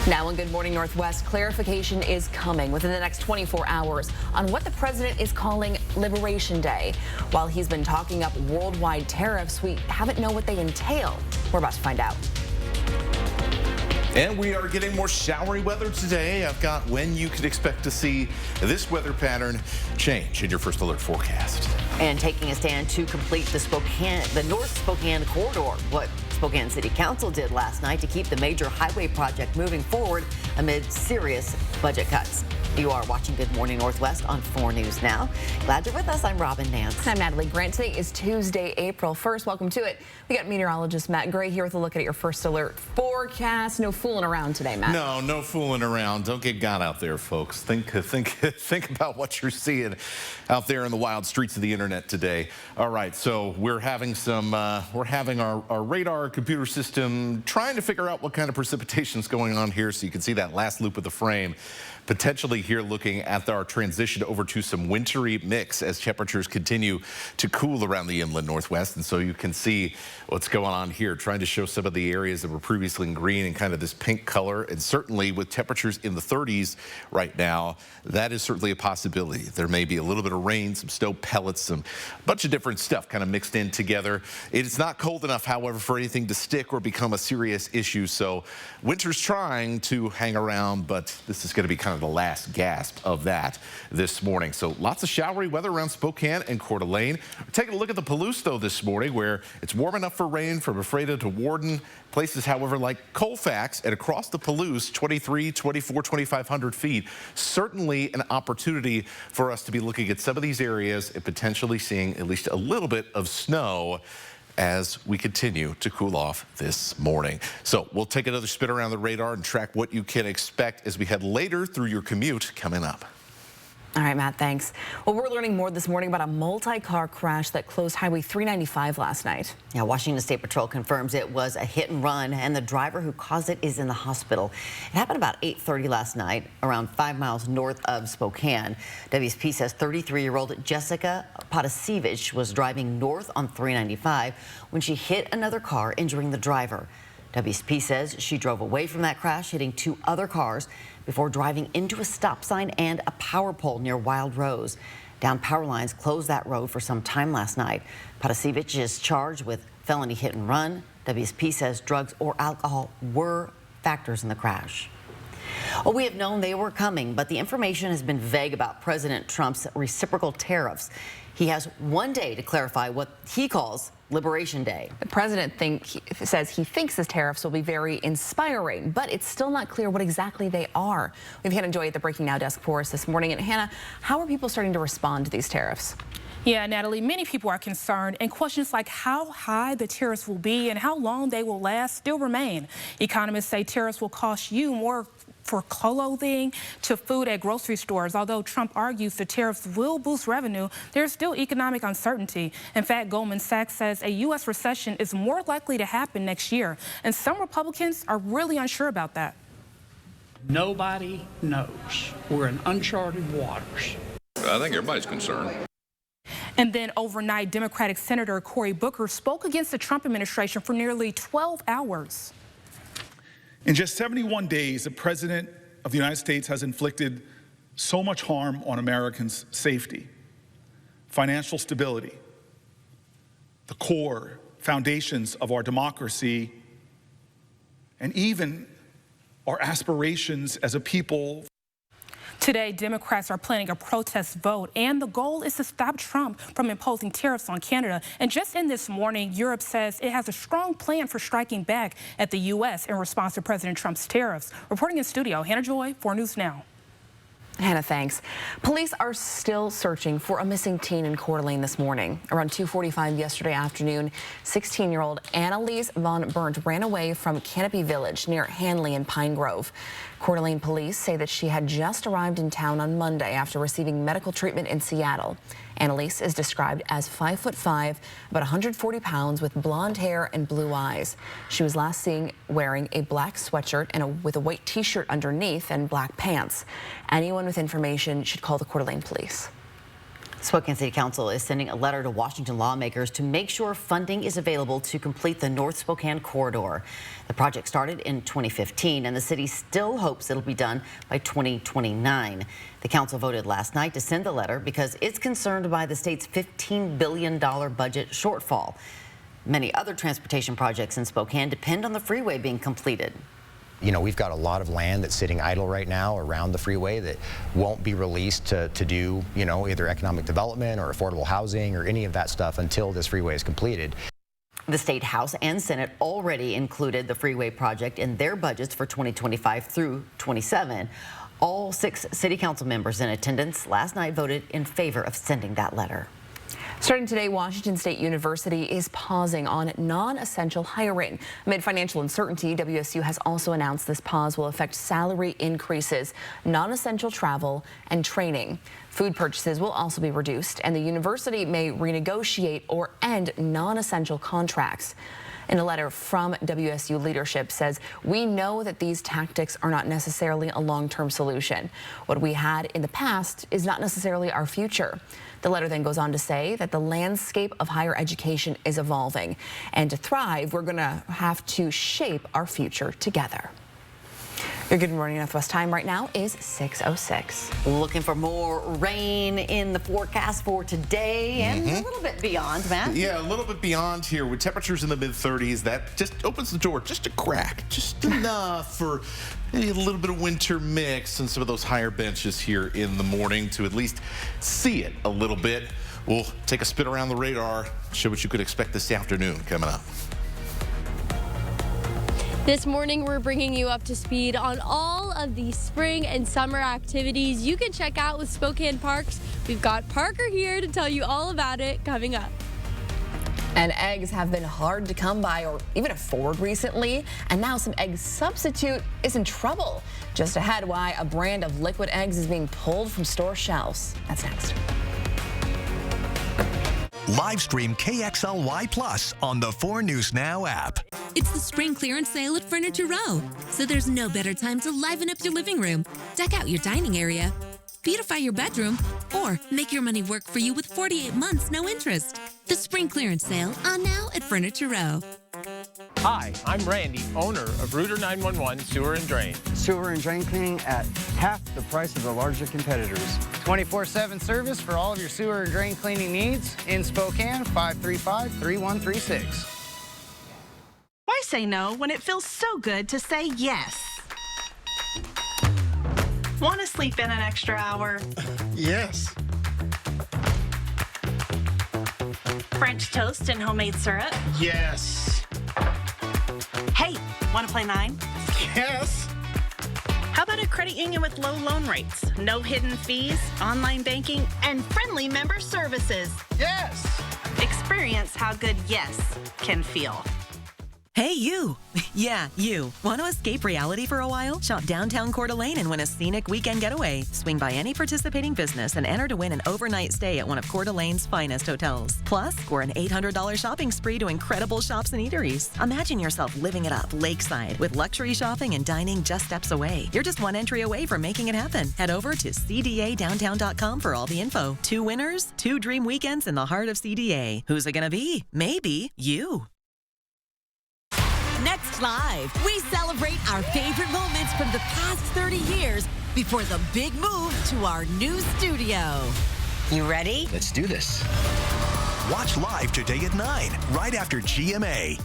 Now in Good Morning Northwest, clarification is coming within the next 24 hours on what the president is calling Liberation Day. While he's been talking up worldwide tariffs, we haven't known what they entail. We're about to find out. And we are getting more showery weather today. I've got when you can expect to see this weather pattern change in your first alert forecast. And taking a stand to complete the North Spokane corridor, what Spokane City Council did last night to keep the major highway project moving forward amid serious budget cuts. You are watching Good Morning Northwest on 4 News Now. Glad you're with us. I'm Robin Nance. I'm Natalie Grant. Today is Tuesday, April 1st. Welcome to it. We got meteorologist Matt Gray here with a look at your first alert forecast. No fooling around today, Matt. No fooling around. Don't get got out there, folks. Think about what you're seeing out there in the wild streets of the internet today. All right, so we're having our radar computer system trying to figure out what kind of precipitation is going on here, so you can see that last loop of the frame. Potentially here looking at our transition over to some wintry mix as temperatures continue to cool around the inland Northwest. And so you can see what's going on here, trying to show some of the areas that were previously in green and kind of this pink color. And certainly with temperatures in the 30s right now, that is certainly a possibility. There may be a little bit of rain, some snow pellets, some bunch of different stuff kind of mixed in together. It's not cold enough, however, for anything to stick or become a serious issue. So winter's trying to hang around, but this is going to be kind of the last gasp of that this morning. So lots of showery weather around Spokane and Coeur d'Alene. We're taking a look at the Palouse, though, this morning, where it's warm enough for rain from Ephrata to Warden. Places, however, like Colfax and across the Palouse, 23, 24, 2,500 feet. Certainly an opportunity for us to be looking at some of these areas and potentially seeing at least a little bit of snow as we continue to cool off this morning. So we'll take another spin around the radar and track what you can expect as we head later through your commute coming up. All right, Matt, thanks. Well, we're learning more this morning about a multi-car crash that closed Highway 395 last night. Yeah, Washington State Patrol confirms it was a hit and run, and the driver who caused it is in the hospital. It happened about 8:30 last night, around 5 miles north of Spokane. WSP says 33-year-old Jessica Potasevich was driving north on 395 when she hit another car, injuring the driver. WSP says she drove away from that crash, hitting 2 other cars before driving into a stop sign and a power pole near Wild Rose. Downed power lines closed that road for some time last night. Potasevich is charged with felony hit and run. WSP says drugs or alcohol were factors in the crash. Well, we have known they were coming, but the information has been vague about President Trump's reciprocal tariffs. He has one day to clarify what he calls Liberation Day. The president says he thinks his tariffs will be very inspiring, but it's still not clear what exactly they are. We've had Hannah Joy at the Breaking Now desk for us this morning. And Hannah, how are people starting to respond to these tariffs? Yeah, Natalie, many people are concerned, and questions like how high the tariffs will be and how long they will last still remain. Economists say tariffs will cost you more for clothing to food at grocery stores. Although Trump argues the tariffs will boost revenue, there's still economic uncertainty. In fact, Goldman Sachs says a U.S. recession is more likely to happen next year, and some Republicans are really unsure about that. Nobody knows. We're in uncharted waters. I think everybody's concerned. And then overnight, Democratic Senator Cory Booker spoke against the Trump administration for nearly 12 hours. In just 71 days, the President of the United States has inflicted so much harm on Americans' safety, financial stability, the core foundations of our democracy, and even our aspirations as a people. Today, Democrats are planning a protest vote, and the goal is to stop Trump from imposing tariffs on Canada. And just in this morning, Europe says it has a strong plan for striking back at the U.S. in response to President Trump's tariffs. Reporting in studio, Hannah Joy, 4 News Now. Hannah, thanks. Police are still searching for a missing teen in Coeur d'Alene this morning. Around 2:45 yesterday afternoon, 16-year-old Annalise Von Burnt ran away from Canopy Village near Hanley and Pine Grove. Coeur d'Alene police say that she had just arrived in town on Monday after receiving medical treatment in Seattle. Annalise is described as 5'5", about 140 pounds, with blonde hair and blue eyes. She was last seen wearing a black sweatshirt and with a white t-shirt underneath and black pants. Anyone with information should call the Coeur d'Alene police. Spokane City Council is sending a letter to Washington lawmakers to make sure funding is available to complete the North Spokane corridor. The project started in 2015, and the city still hopes it'll be done by 2029. The council voted last night to send the letter because it's concerned by the state's $15 billion budget shortfall. Many other transportation projects in Spokane depend on the freeway being completed. You know, we've got a lot of land that's sitting idle right now around the freeway that won't be released to do, you know, either economic development or affordable housing or any of that stuff until this freeway is completed. The State House and Senate already included the freeway project in their budgets for 2025 through 27. All 6 city council members in attendance last night voted in favor of sending that letter. Starting today, Washington State University is pausing on non-essential hiring. Amid financial uncertainty, WSU has also announced this pause will affect salary increases, non-essential travel, and training. Food purchases will also be reduced, and the university may renegotiate or end non-essential contracts. In a letter from WSU leadership says, we know that these tactics are not necessarily a long-term solution. What we had in the past is not necessarily our future. The letter then goes on to say that the landscape of higher education is evolving, and to thrive, we're going to have to shape our future together. Your Good Morning Northwest time right now is 6:06. Looking for more rain in the forecast for today and a little bit beyond, Matt. Yeah, a little bit beyond here with temperatures in the mid-30s. That just opens the door just a crack, just enough for maybe a little bit of winter mix and some of those higher benches here in the morning to at least see it a little bit. We'll take a spin around the radar, show what you could expect this afternoon coming up. This morning, we're bringing you up to speed on all of the spring and summer activities you can check out with Spokane Parks. We've got Parker here to tell you all about it coming up. And eggs have been hard to come by or even afford recently, and now some egg substitute is in trouble. Just ahead, why a brand of liquid eggs is being pulled from store shelves. That's next. Live stream KXLY Plus on the 4 News Now app. It's the spring clearance sale at Furniture Row, so there's no better time to liven up your living room, deck out your dining area, beautify your bedroom, or make your money work for you with 48 months no interest. The spring clearance sale on now at Furniture Row. Hi, I'm Randy, owner of Rooter 911 Sewer and Drain. Sewer and drain cleaning at half the price of the larger competitors. 24/7 service for all of your sewer and drain cleaning needs in Spokane, 535-3136. Why say no when it feels so good to say yes? Want to sleep in an extra hour? Yes. French toast and homemade syrup? Yes. Hey, want to play 9? Yes. How about a credit union with low loan rates, no hidden fees, online banking, and friendly member services? Yes. Experience how good yes can feel. Hey, you. Yeah, you. Want to escape reality for a while? Shop downtown Coeur d'Alene and win a scenic weekend getaway. Swing by any participating business and enter to win an overnight stay at one of Coeur d'Alene's finest hotels. Plus, score an $800 shopping spree to incredible shops and eateries. Imagine yourself living it up lakeside with luxury shopping and dining just steps away. You're just one entry away from making it happen. Head over to cdadowntown.com for all the info. 2 winners, 2 dream weekends in the heart of CDA. Who's it going to be? Maybe you. Next Live, we celebrate our favorite moments from the past 30 years before the big move to our new studio. You ready? Let's do this. Watch live today at 9, right after GMA.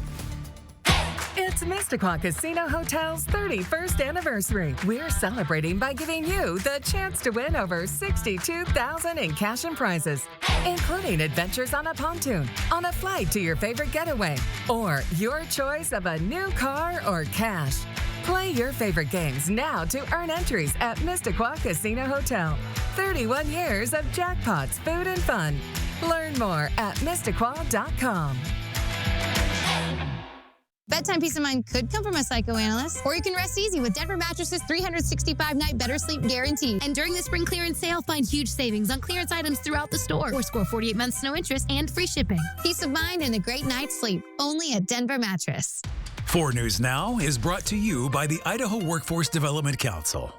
It's Mississauga Casino Hotel's 31st anniversary. We're celebrating by giving you the chance to win over $62,000 in cash and prizes, including adventures on a pontoon, on a flight to your favorite getaway, or your choice of a new car or cash. Play your favorite games now to earn entries at Mississauga Casino Hotel. 31 years of jackpots, food, and fun. Learn more at Mississauga.com. Bedtime peace of mind could come from a psychoanalyst, or you can rest easy with Denver Mattress's 365-night better sleep guarantee. And during the spring clearance sale, find huge savings on clearance items throughout the store, or score 48 months no interest and free shipping. Peace of mind and a great night's sleep, only at Denver Mattress. 4 News Now is brought to you by the Idaho Workforce Development Council.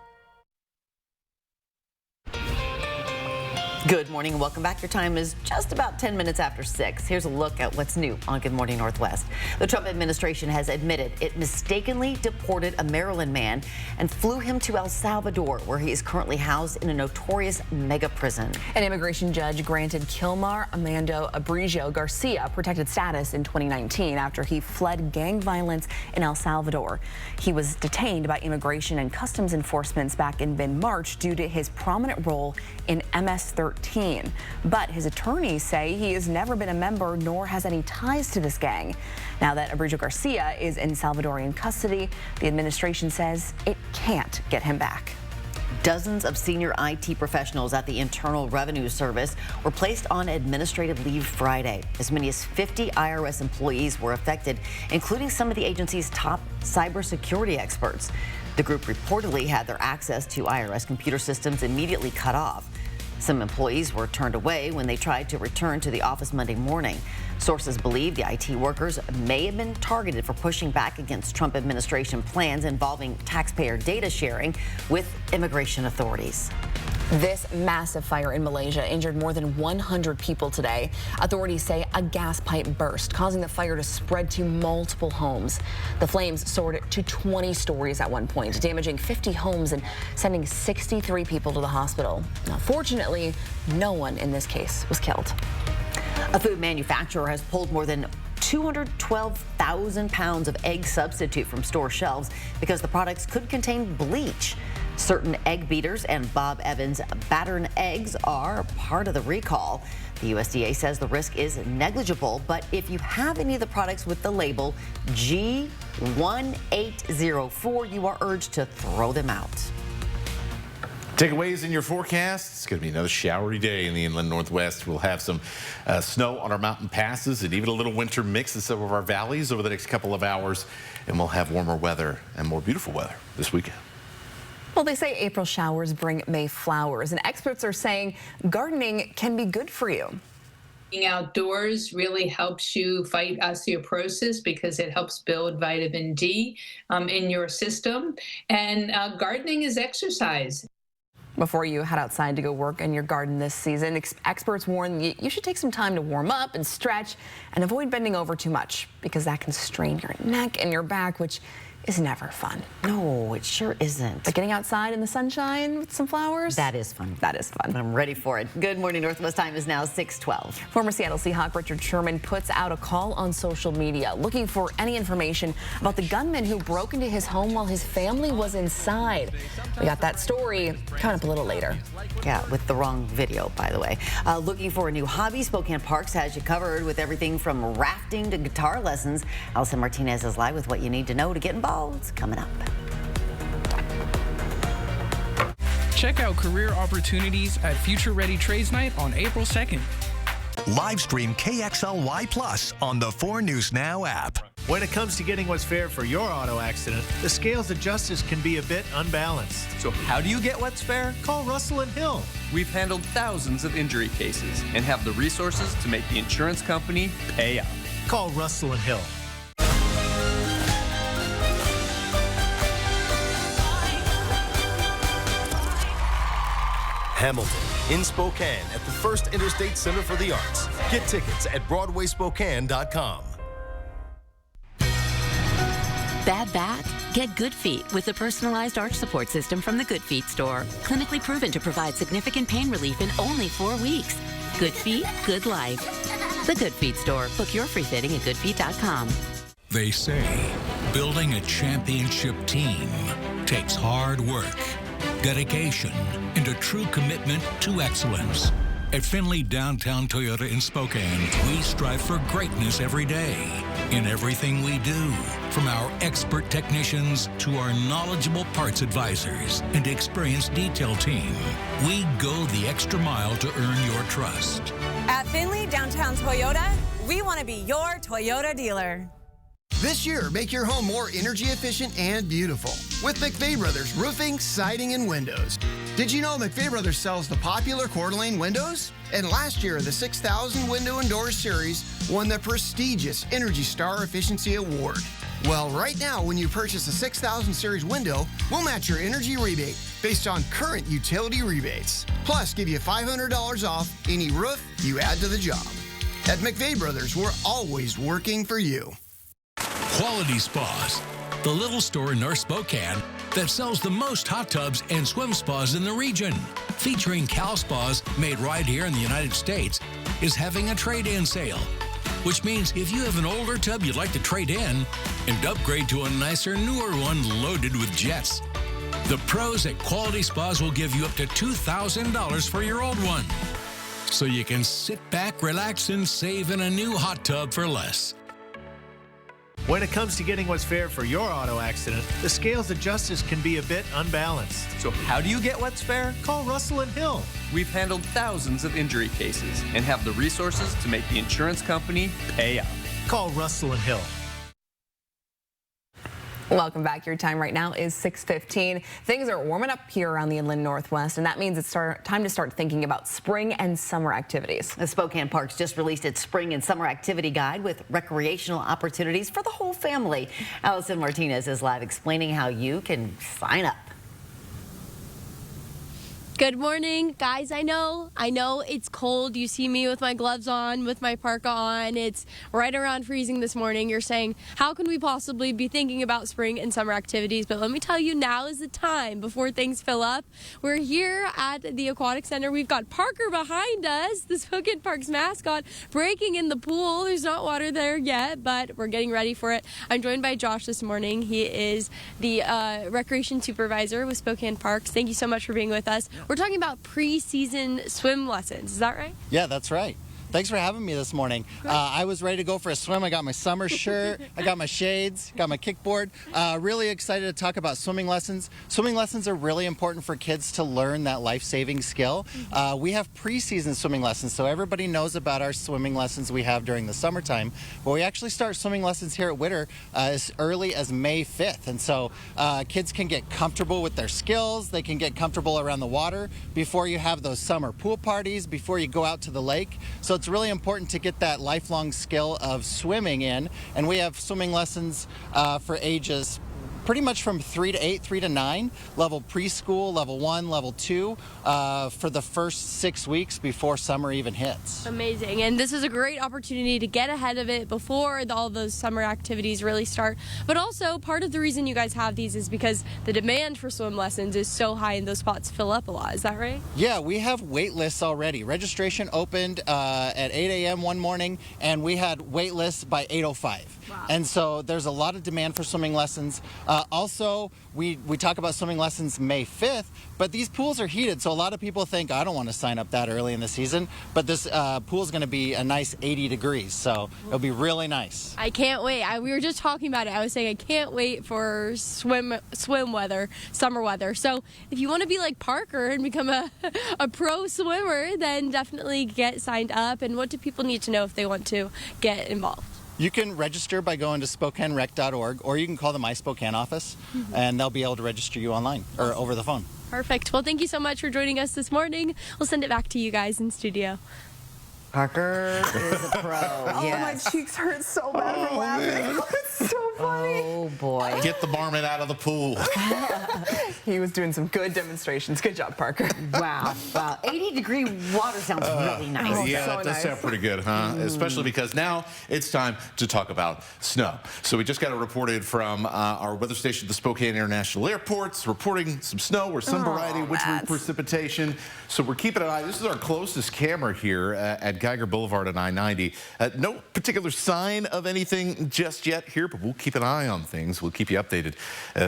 Good morning and welcome back. Your time is just about 10 minutes after 6. Here's a look at what's new on Good Morning Northwest. The Trump administration has admitted it mistakenly deported a Maryland man and flew him to El Salvador, where he is currently housed in a notorious mega prison. An immigration judge granted Kilmar Amando Abrigo Garcia protected status in 2019 after he fled gang violence in El Salvador. He was detained by Immigration and Customs Enforcement back in mid-March due to his prominent role in MS-13. But his attorneys say he has never been a member nor has any ties to this gang. Now that Abrigo Garcia is in Salvadorian custody, the administration says it can't get him back. Dozens of senior IT professionals at the Internal Revenue Service were placed on administrative leave Friday. As many as 50 IRS employees were affected, including some of the agency's top cybersecurity experts. The group reportedly had their access to IRS computer systems immediately cut off. Some employees were turned away when they tried to return to the office Monday morning. Sources believe the IT workers may have been targeted for pushing back against Trump administration plans involving taxpayer data sharing with immigration authorities. This massive fire in Malaysia injured more than 100 people today. Authorities say a gas pipe burst, causing the fire to spread to multiple homes. The flames soared to 20 stories at one point, damaging 50 homes and sending 63 people to the hospital. Now, fortunately, no one in this case was killed. A food manufacturer has pulled more than 212,000 pounds of egg substitute from store shelves because the products could contain bleach. Certain egg beaters and Bob Evans Battern eggs are part of the recall. The USDA says the risk is negligible, but if you have any of the products with the label G1804, you are urged to throw them out. Takeaways in your forecast. It's going to be another showery day in the inland Northwest. We'll have some snow on our mountain passes and even a little winter mix in some of our valleys over the next couple of hours. And we'll have warmer weather and more beautiful weather this weekend. Well, they say April showers bring May flowers, and experts are saying gardening can be good for you. Being outdoors really helps you fight osteoporosis because it helps build vitamin D in your system. And gardening is exercise. Before you head outside to go work in your garden this season, experts warn you should take some time to warm up and stretch and avoid bending over too much because that can strain your neck and your back, which is never fun. No, it sure isn't. But getting outside in the sunshine with some flowers? That is fun. That is fun. I'm ready for it. Good Morning Northwest time is now 6:12. Former Seattle Seahawk Richard Sherman puts out a call on social media looking for any information about the gunman who broke into his home while his family was inside. We got that story coming up a little later. Yeah, with the wrong video, by the way. Looking for a new hobby? Spokane Parks has you covered with everything from rafting to guitar lessons. Allison Martinez is live with what you need to know to get involved. It's coming up. Check out career opportunities at Future Ready Trades Night on April 2nd. Live stream KXLY Plus on the 4 News Now app. When it comes to getting what's fair for your auto accident, the scales of justice can be a bit unbalanced. So how do you get what's fair? Call Russell and Hill. We've handled thousands of injury cases and have the resources to make the insurance company pay up. Call Russell and Hill. Hamilton in Spokane at the First Interstate Center for the Arts. Get tickets at BroadwaySpokane.com. Bad back? Get Good Feet with the personalized arch support system from the Good Feet store. Clinically proven to provide significant pain relief in only 4 weeks. Good Feet, good life. The Good Feet store. Book your free fitting at goodfeet.com. They say building a championship team takes hard work, dedication, and a true commitment to excellence. At Finley Downtown Toyota in Spokane, we strive for greatness every day in everything we do. From our expert technicians to our knowledgeable parts advisors and experienced detail team, we go the extra mile to earn your trust. At Finley Downtown Toyota, we want to be your Toyota dealer. This year, make your home more energy efficient and beautiful with McVey Brothers Roofing, Siding, and Windows. Did you know McVey Brothers sells the popular Coeur d'Alene windows? And last year, the 6,000 Window and Door Series won the prestigious Energy Star Efficiency Award. Well, right now, when you purchase a 6000 series window, we'll match your energy rebate based on current utility rebates. Plus, give you $500 off any roof you add to the job. At McVeigh Brothers, we're always working for you. Quality Spas, the little store in North Spokane that sells the most hot tubs and swim spas in the region. Featuring Cal Spas, made right here in the United States, is having a trade-in sale, which means if you have an older tub you'd like to trade in and upgrade to a nicer, newer one loaded with jets, the pros at Quality Spas will give you up to $2,000 for your old one. So you can sit back, relax, and save in a new hot tub for less. When it comes to getting what's fair for your auto accident, the scales of justice can be a bit unbalanced. So how do you get what's fair? Call Russell and Hill. We've handled thousands of injury cases and have the resources to make the insurance company pay up. Call Russell and Hill. Welcome back. Your time right now is 6:15. Things are warming up here around the inland Northwest, and that means it's time to start thinking about spring and summer activities. The Spokane Parks just released its spring and summer activity guide with recreational opportunities for the whole family. Allison Martinez is live explaining how you can sign up. Good morning, guys. I know it's cold. You see me with my gloves on, with my parka on. It's right around freezing this morning. You're saying, how can we possibly be thinking about spring and summer activities? But let me tell you, now is the time before things fill up. We're here at the Aquatic Center. We've got Parker behind us, the Spokane Parks mascot, breaking in the pool. There's not water there yet, but we're getting ready for it. I'm joined by Josh this morning. He is the recreation supervisor with Spokane Parks. Thank you so much for being with us. We're talking about pre-season swim lessons. Is that right? Yeah, that's right. Thanks for having me this morning. I was ready to go for a swim. I got my summer shirt, I got my shades, got my kickboard. Really excited to talk about swimming lessons. Swimming lessons are really important for kids to learn that life-saving skill. We have pre-season swimming lessons, so everybody knows about our swimming lessons we have during the summertime. But we actually start swimming lessons here at Witter as early as May 5th. And so kids can get comfortable with their skills. They can get comfortable around the water before you have those summer pool parties, before you go out to the lake. So it's really important to get that lifelong skill of swimming in, and we have swimming lessons for ages pretty much from 3 to 8, 3 to 9, level preschool, level 1, level 2, for the first 6 weeks before summer even hits. Amazing. And this is a great opportunity to get ahead of it before all those summer activities really start. But also, part of the reason you guys have these is because the demand for swim lessons is so high and those spots fill up a lot. Is that right? Yeah, we have wait lists already. Registration opened at 8 a.m. one morning, and we had wait lists by 8:05. Wow. And so there's a lot of demand for swimming lessons. Also, we talk about swimming lessons May 5th, but these pools are heated, so a lot of people think, I don't want to sign up that early in the season, but this pool is going to be a nice 80 degrees, so it'll be really nice. I can't wait. We were just talking about it. I was saying I can't wait for swim weather, summer weather. So if you want to be like Parker and become a pro swimmer, then definitely get signed up. And what do people need to know if they want to get involved? You can register by going to SpokaneRec.org, or you can call the My Spokane office, and they'll be able to register you online or over the phone. Perfect. Well, thank you so much for joining us this morning. We'll send it back to you guys in studio. Parker is a pro. Oh, yes. my cheeks hurt so bad from laughing. It's so funny. Oh, boy. Get the barman out of the pool. He was doing some good demonstrations. Good job, Parker. Wow. Wow. 80-degree water sounds really nice. Yeah, so that does nice. sound pretty good, huh? Especially because now it's time to talk about snow. So we just got it reported from our weather station at the Spokane International Airport. It's reporting some snow or some variety of wintry precipitation. So we're keeping an eye. This is our closest camera here at Geiger Boulevard at I-90. No particular sign of anything just yet here, but we'll keep an eye on things. We'll keep you updated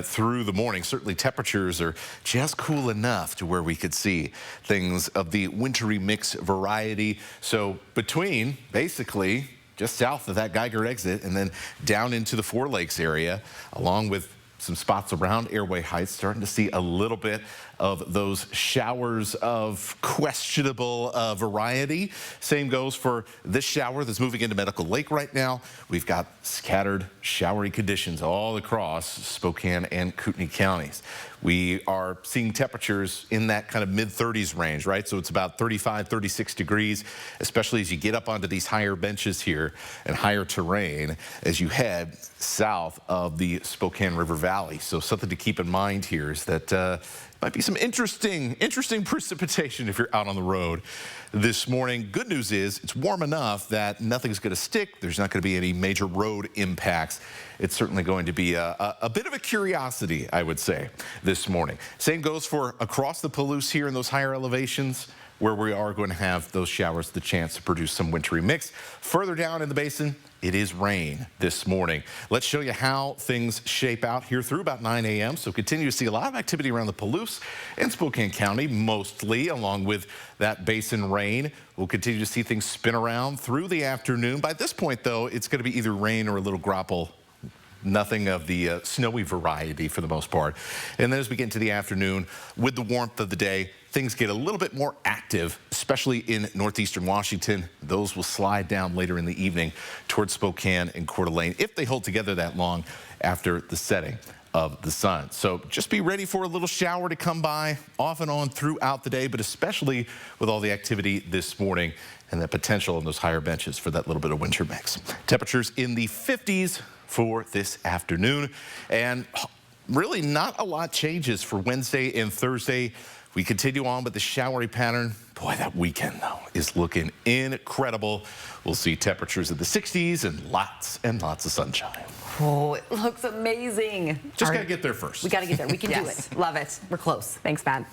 through the morning. Certainly temperatures are just cool enough to where we could see things of the wintry mix variety. So between basically just south of that Geiger exit and then down into the Four Lakes area, along with some spots around Airway Heights, starting to see a little bit of those showers of questionable variety. Same goes for this shower that's moving into Medical Lake right now. We've got scattered showery conditions all across Spokane and Kootenai counties. We are seeing temperatures in that kind of mid-30s range, right? So it's about 35, 36 degrees, especially as you get up onto these higher benches here and higher terrain as you head south of the Spokane River Valley. So something to keep in mind here is that might be some interesting precipitation if you're out on the road this morning. Good news is it's warm enough that nothing's going to stick. There's not going to be any major road impacts. It's certainly going to be a bit of a curiosity, I would say, this morning. Same goes for across the Palouse here in those higher elevations, where we are going to have those showers, the chance to produce some wintry mix. Further down in the basin, it is rain this morning. Let's show you how things shape out here through about 9 a.m. So continue to see a lot of activity around the Palouse and Spokane County, mostly along with that basin rain. We'll continue to see things spin around through the afternoon. By this point, though, it's going to be either rain or a little grapple. Nothing of the snowy variety for the most part. And then as we get into the afternoon, with the warmth of the day, things get a little bit more active, especially in northeastern Washington. Those will slide down later in the evening towards Spokane and Coeur d'Alene if they hold together that long after the setting of the sun. So just be ready for a little shower to come by off and on throughout the day, but especially with all the activity this morning and the potential on those higher benches for that little bit of winter mix. Temperatures in the 50s for this afternoon, and really not a lot changes for Wednesday and Thursday. We continue on with the showery pattern. Boy, that weekend, though, is looking incredible. We'll see temperatures in the 60s and lots of sunshine. Oh, it looks amazing. Just got to get there first. We got to get there. We can do Yes. it. Love it. We're close. Thanks, Matt.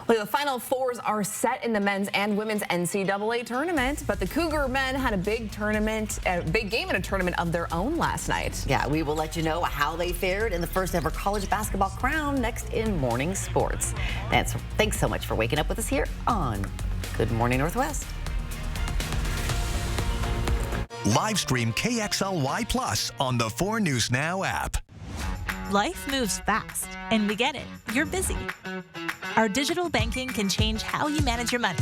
Well, the Final Fours are set in the men's and women's NCAA tournament, but the Cougar men had a big game in a tournament of their own last night. Yeah, we will let you know how they fared in the first ever college basketball crown next in Morning Sports. Thanks so much for waking up with us here on Good Morning Northwest. Live stream KXLY Plus on the 4 News Now app. Life moves fast, and we get it. You're busy. Our digital banking can change how you manage your money.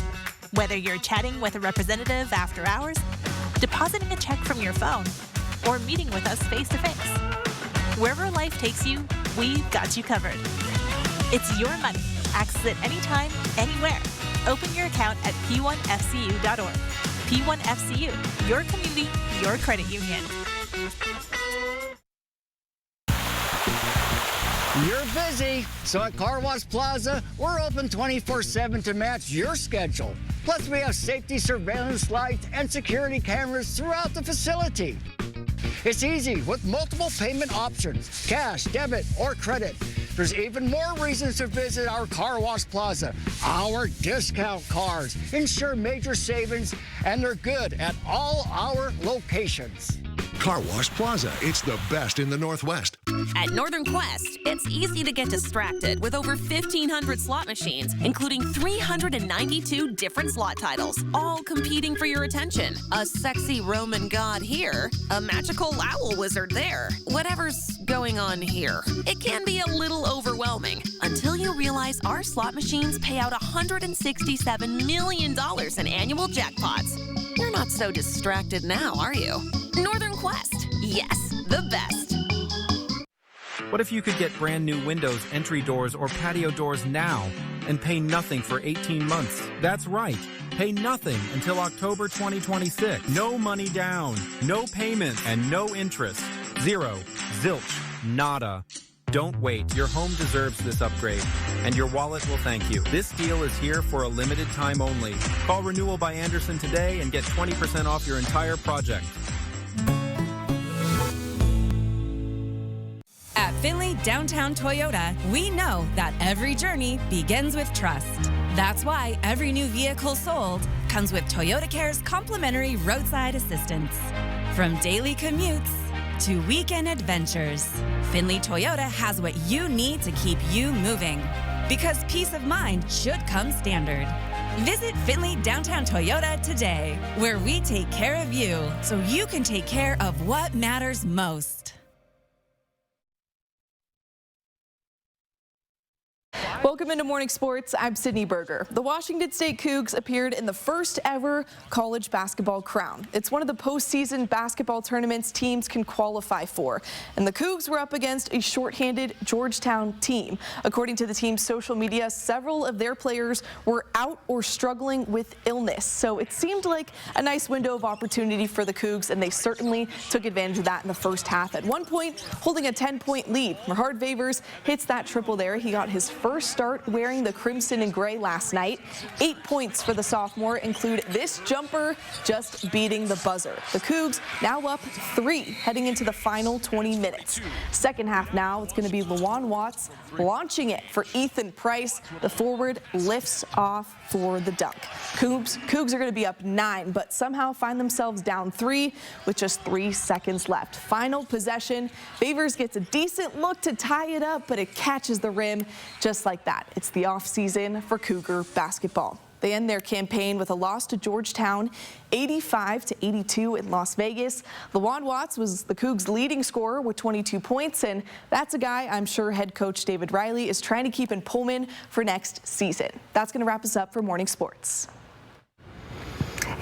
Whether you're chatting with a representative after hours, depositing a check from your phone, or meeting with us face-to-face. Wherever life takes you, we've got you covered. It's your money. Access it anytime, anywhere. Open your account at p1fcu.org. P1FCU, your community, your credit union. You're busy, so at Car Wash Plaza, we're open 24/7 to match your schedule. Plus, we have safety surveillance lights and security cameras throughout the facility. It's easy with multiple payment options, cash, debit, or credit. There's even more reasons to visit our Car Wash Plaza. Our discount cars ensure major savings, and they're good at all our locations. Car Wash Plaza, it's the best in the Northwest. At Northern Quest, it's easy to get distracted with over 1,500 slot machines, including 392 different slot titles, all competing for your attention. A sexy Roman god here, a magical owl wizard there. Whatever's going on here, it can be a little overwhelming until you realize our slot machines pay out $167 million in annual jackpots. You're not so distracted now, are you? Northern Quest, yes, the best. What if you could get brand new windows, entry doors, or patio doors now and pay nothing for 18 months? That's right. Pay nothing until October 2026. No money down, no payment, and no interest. Zero, zilch, nada. Don't wait. Your home deserves this upgrade, and your wallet will thank you. This deal is here for a limited time only. Call Renewal by Anderson today and get 20% off your entire project. At Findlay Downtown Toyota, we know that every journey begins with trust. That's why every new vehicle sold comes with Toyota Care's complimentary roadside assistance. From daily commutes to weekend adventures, Findlay Toyota has what you need to keep you moving. Because peace of mind should come standard. Visit Findlay Downtown Toyota today, where we take care of you so you can take care of what matters most. Welcome into Morning Sports. I'm Sydney Berger. The Washington State Cougs appeared in the first ever college basketball crown. It's one of the postseason basketball tournaments teams can qualify for. And the Cougs were up against a shorthanded Georgetown team. According to the team's social media, several of their players were out or struggling with illness. So it seemed like a nice window of opportunity for the Cougs, and they certainly took advantage of that in the first half. At one point, holding a 10-point lead, Merhard Favors hits that triple there. He got his first start wearing the crimson and gray last night. 8 points for the sophomore include this jumper just beating the buzzer. The Cougs now up 3 heading into the final 20 minutes. Second half now, it's going to be Lawan Watts launching it for Ethan Price. The forward lifts off for the dunk. Cougs are going to be up 9, but somehow find themselves down 3 with just 3 seconds left. Final possession. Favors gets a decent look to tie it up, but it catches the rim just like that. It's the off season for Cougar basketball. They end their campaign with a loss to Georgetown, 85-82 in Las Vegas. Lawan Watts was the Cougs' leading scorer with 22 points, and that's a guy I'm sure head coach David Riley is trying to keep in Pullman for next season. That's going to wrap us up for Morning Sports.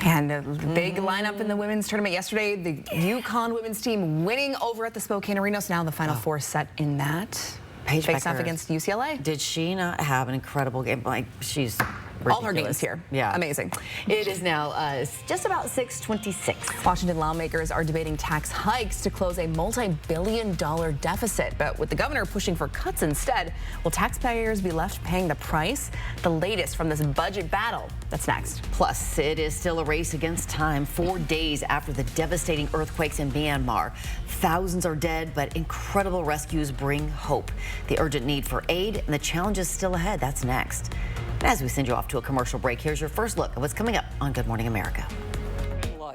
And a big lineup in the women's tournament yesterday. The UConn women's team winning over at the Spokane Arena. So now the Final Four set in that. Paige Face off Becker, against UCLA. Did she not have an incredible game? Like, she's ridiculous. All her games here. Yeah. Amazing. It is now just about 6:26. Washington lawmakers are debating tax hikes to close a multi-billion-dollar deficit. But with the governor pushing for cuts instead, will taxpayers be left paying the price? The latest from this budget battle. That's next. Plus, it is still a race against time. 4 days after the devastating earthquakes in Myanmar. Thousands are dead, but incredible rescues bring hope. The urgent need for aid and the challenges still ahead. That's next. And as we send you off to a commercial break, here's your first look at what's coming up on Good Morning America.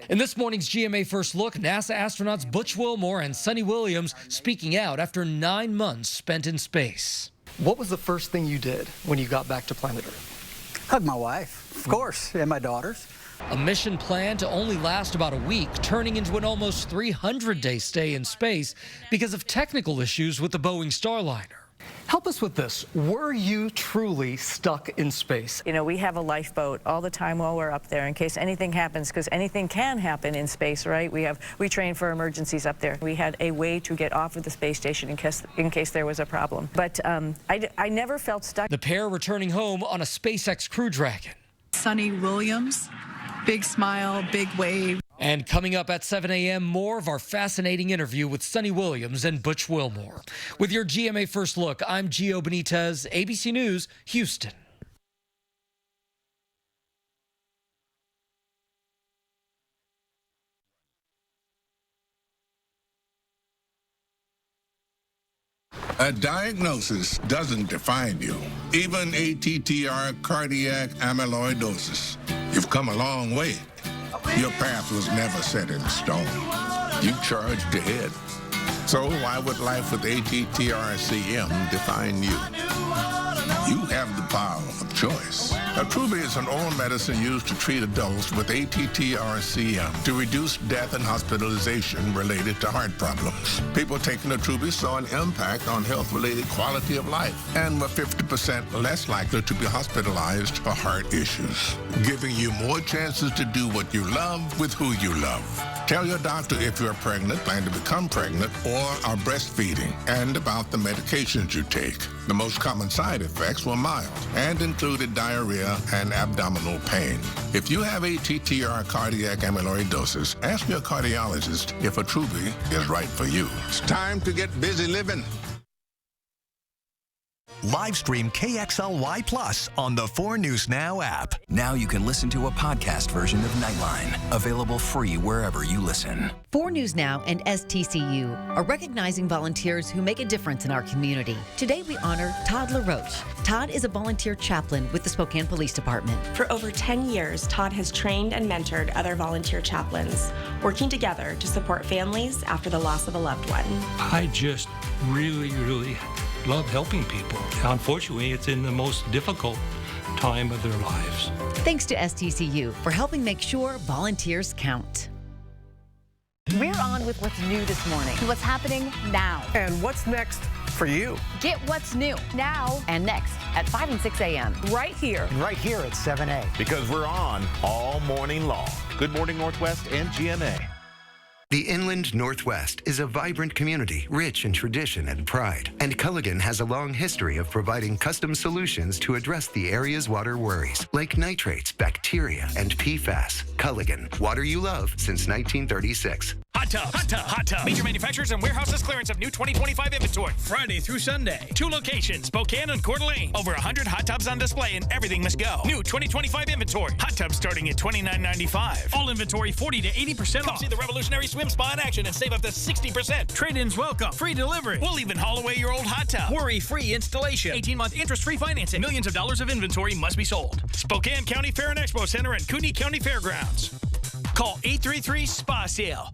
In this morning's GMA First Look, NASA astronauts Butch Wilmore and Sunny Williams speaking out after 9 months spent in space. What was the first thing you did when you got back to planet Earth? Hug my wife, of course, and my daughters. A mission planned to only last about a week, turning into an almost 300-day stay in space because of technical issues with the Boeing Starliner. Help us with this. Were you truly stuck in space? You know, we have a lifeboat all the time while we're up there in case anything happens, because anything can happen in space, right? We train for emergencies up there. We had a way to get off of the space station in case there was a problem. But I never felt stuck. The pair returning home on a SpaceX Crew Dragon. Sunny Williams, big smile, big wave. And coming up at 7 a.m., more of our fascinating interview with Sunny Williams and Butch Wilmore. With your GMA First Look, I'm Gio Benitez, ABC News, Houston. A diagnosis doesn't define you. Even ATTR cardiac amyloidosis. You've come a long way. Your path was never set in stone. You charged ahead. So why would life with ATTR-CM define you? You have the power of choice. Attruby is an oral medicine used to treat adults with ATTR-CM to reduce death and hospitalization related to heart problems. People taking Attruby saw an impact on health-related quality of life and were 50% less likely to be hospitalized for heart issues, giving you more chances to do what you love with who you love. Tell your doctor if you're pregnant, plan to become pregnant, or are breastfeeding, and about the medications you take. The most common side effects were mild and included diarrhea and abdominal pain. If you have ATTR cardiac amyloidosis, ask your cardiologist if Attruby is right for you. It's time to get busy living. Live stream KXLY Plus on the 4 News Now app. Now you can listen to a podcast version of Nightline, available free wherever you listen. 4 News Now and STCU are recognizing volunteers who make a difference in our community. Today we honor Todd LaRoche. Todd is a volunteer chaplain with the Spokane Police Department. For over 10 years, Todd has trained and mentored other volunteer chaplains, working together to support families after the loss of a loved one. I just really love helping people. Unfortunately, it's in the most difficult time of their lives. Thanks to STCU for helping make sure volunteers count. We're on with what's new this morning. What's happening now. And what's next for you. Get what's new now And next at 5 and 6 a.m. right here. And right here at 7A. Because we're on all morning long. Good Morning Northwest and GMA. The Inland Northwest is a vibrant community rich in tradition and pride. And Culligan has a long history of providing custom solutions to address the area's water worries, like nitrates, bacteria, and PFAS. Culligan, water you love since 1936. Hot Tub, Hot Tub, Hot Tub. Major manufacturers and warehouses clearance of new 2025 inventory. Friday through Sunday. 2 locations, Spokane and Coeur d'Alene. Over 100 hot tubs on display and everything must go. New 2025 inventory. Hot tubs starting at $29.95. All inventory 40 to 80% off. Come see the revolutionary swim spa in action and save up to 60%. Trade-ins welcome. Free delivery. We'll even haul away your old hot tub. Worry-free installation. 18-month interest-free financing. Millions of dollars of inventory must be sold. Spokane County Fair and Expo Center and Cooney County Fairgrounds. Call 833-SPA-SALE.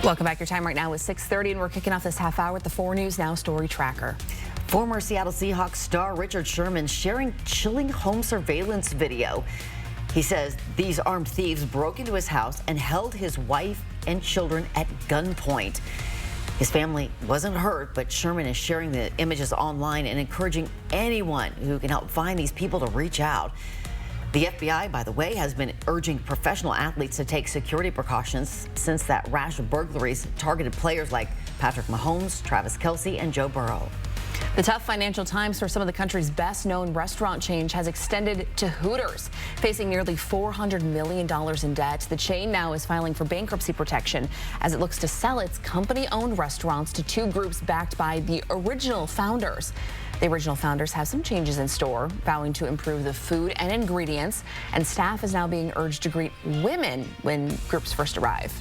Welcome back. Your time right now is 6:30, and we're kicking off this half hour with the 4 News Now Story Tracker. Former Seattle Seahawks star Richard Sherman sharing chilling home surveillance video. He says these armed thieves broke into his house and held his wife and children at gunpoint. His family wasn't hurt, but Sherman is sharing the images online and encouraging anyone who can help find these people to reach out. The FBI, by the way, has been urging professional athletes to take security precautions since that rash of burglaries targeted players like Patrick Mahomes, Travis Kelce, and Joe Burrow. The tough financial times for some of the country's best-known restaurant chain has extended to Hooters. Facing nearly $400 million in debt, the chain now is filing for bankruptcy protection as it looks to sell its company-owned restaurants to 2 groups backed by the original founders. The original founders have some changes in store, vowing to improve the food and ingredients, and staff is now being urged to greet women when groups first arrive.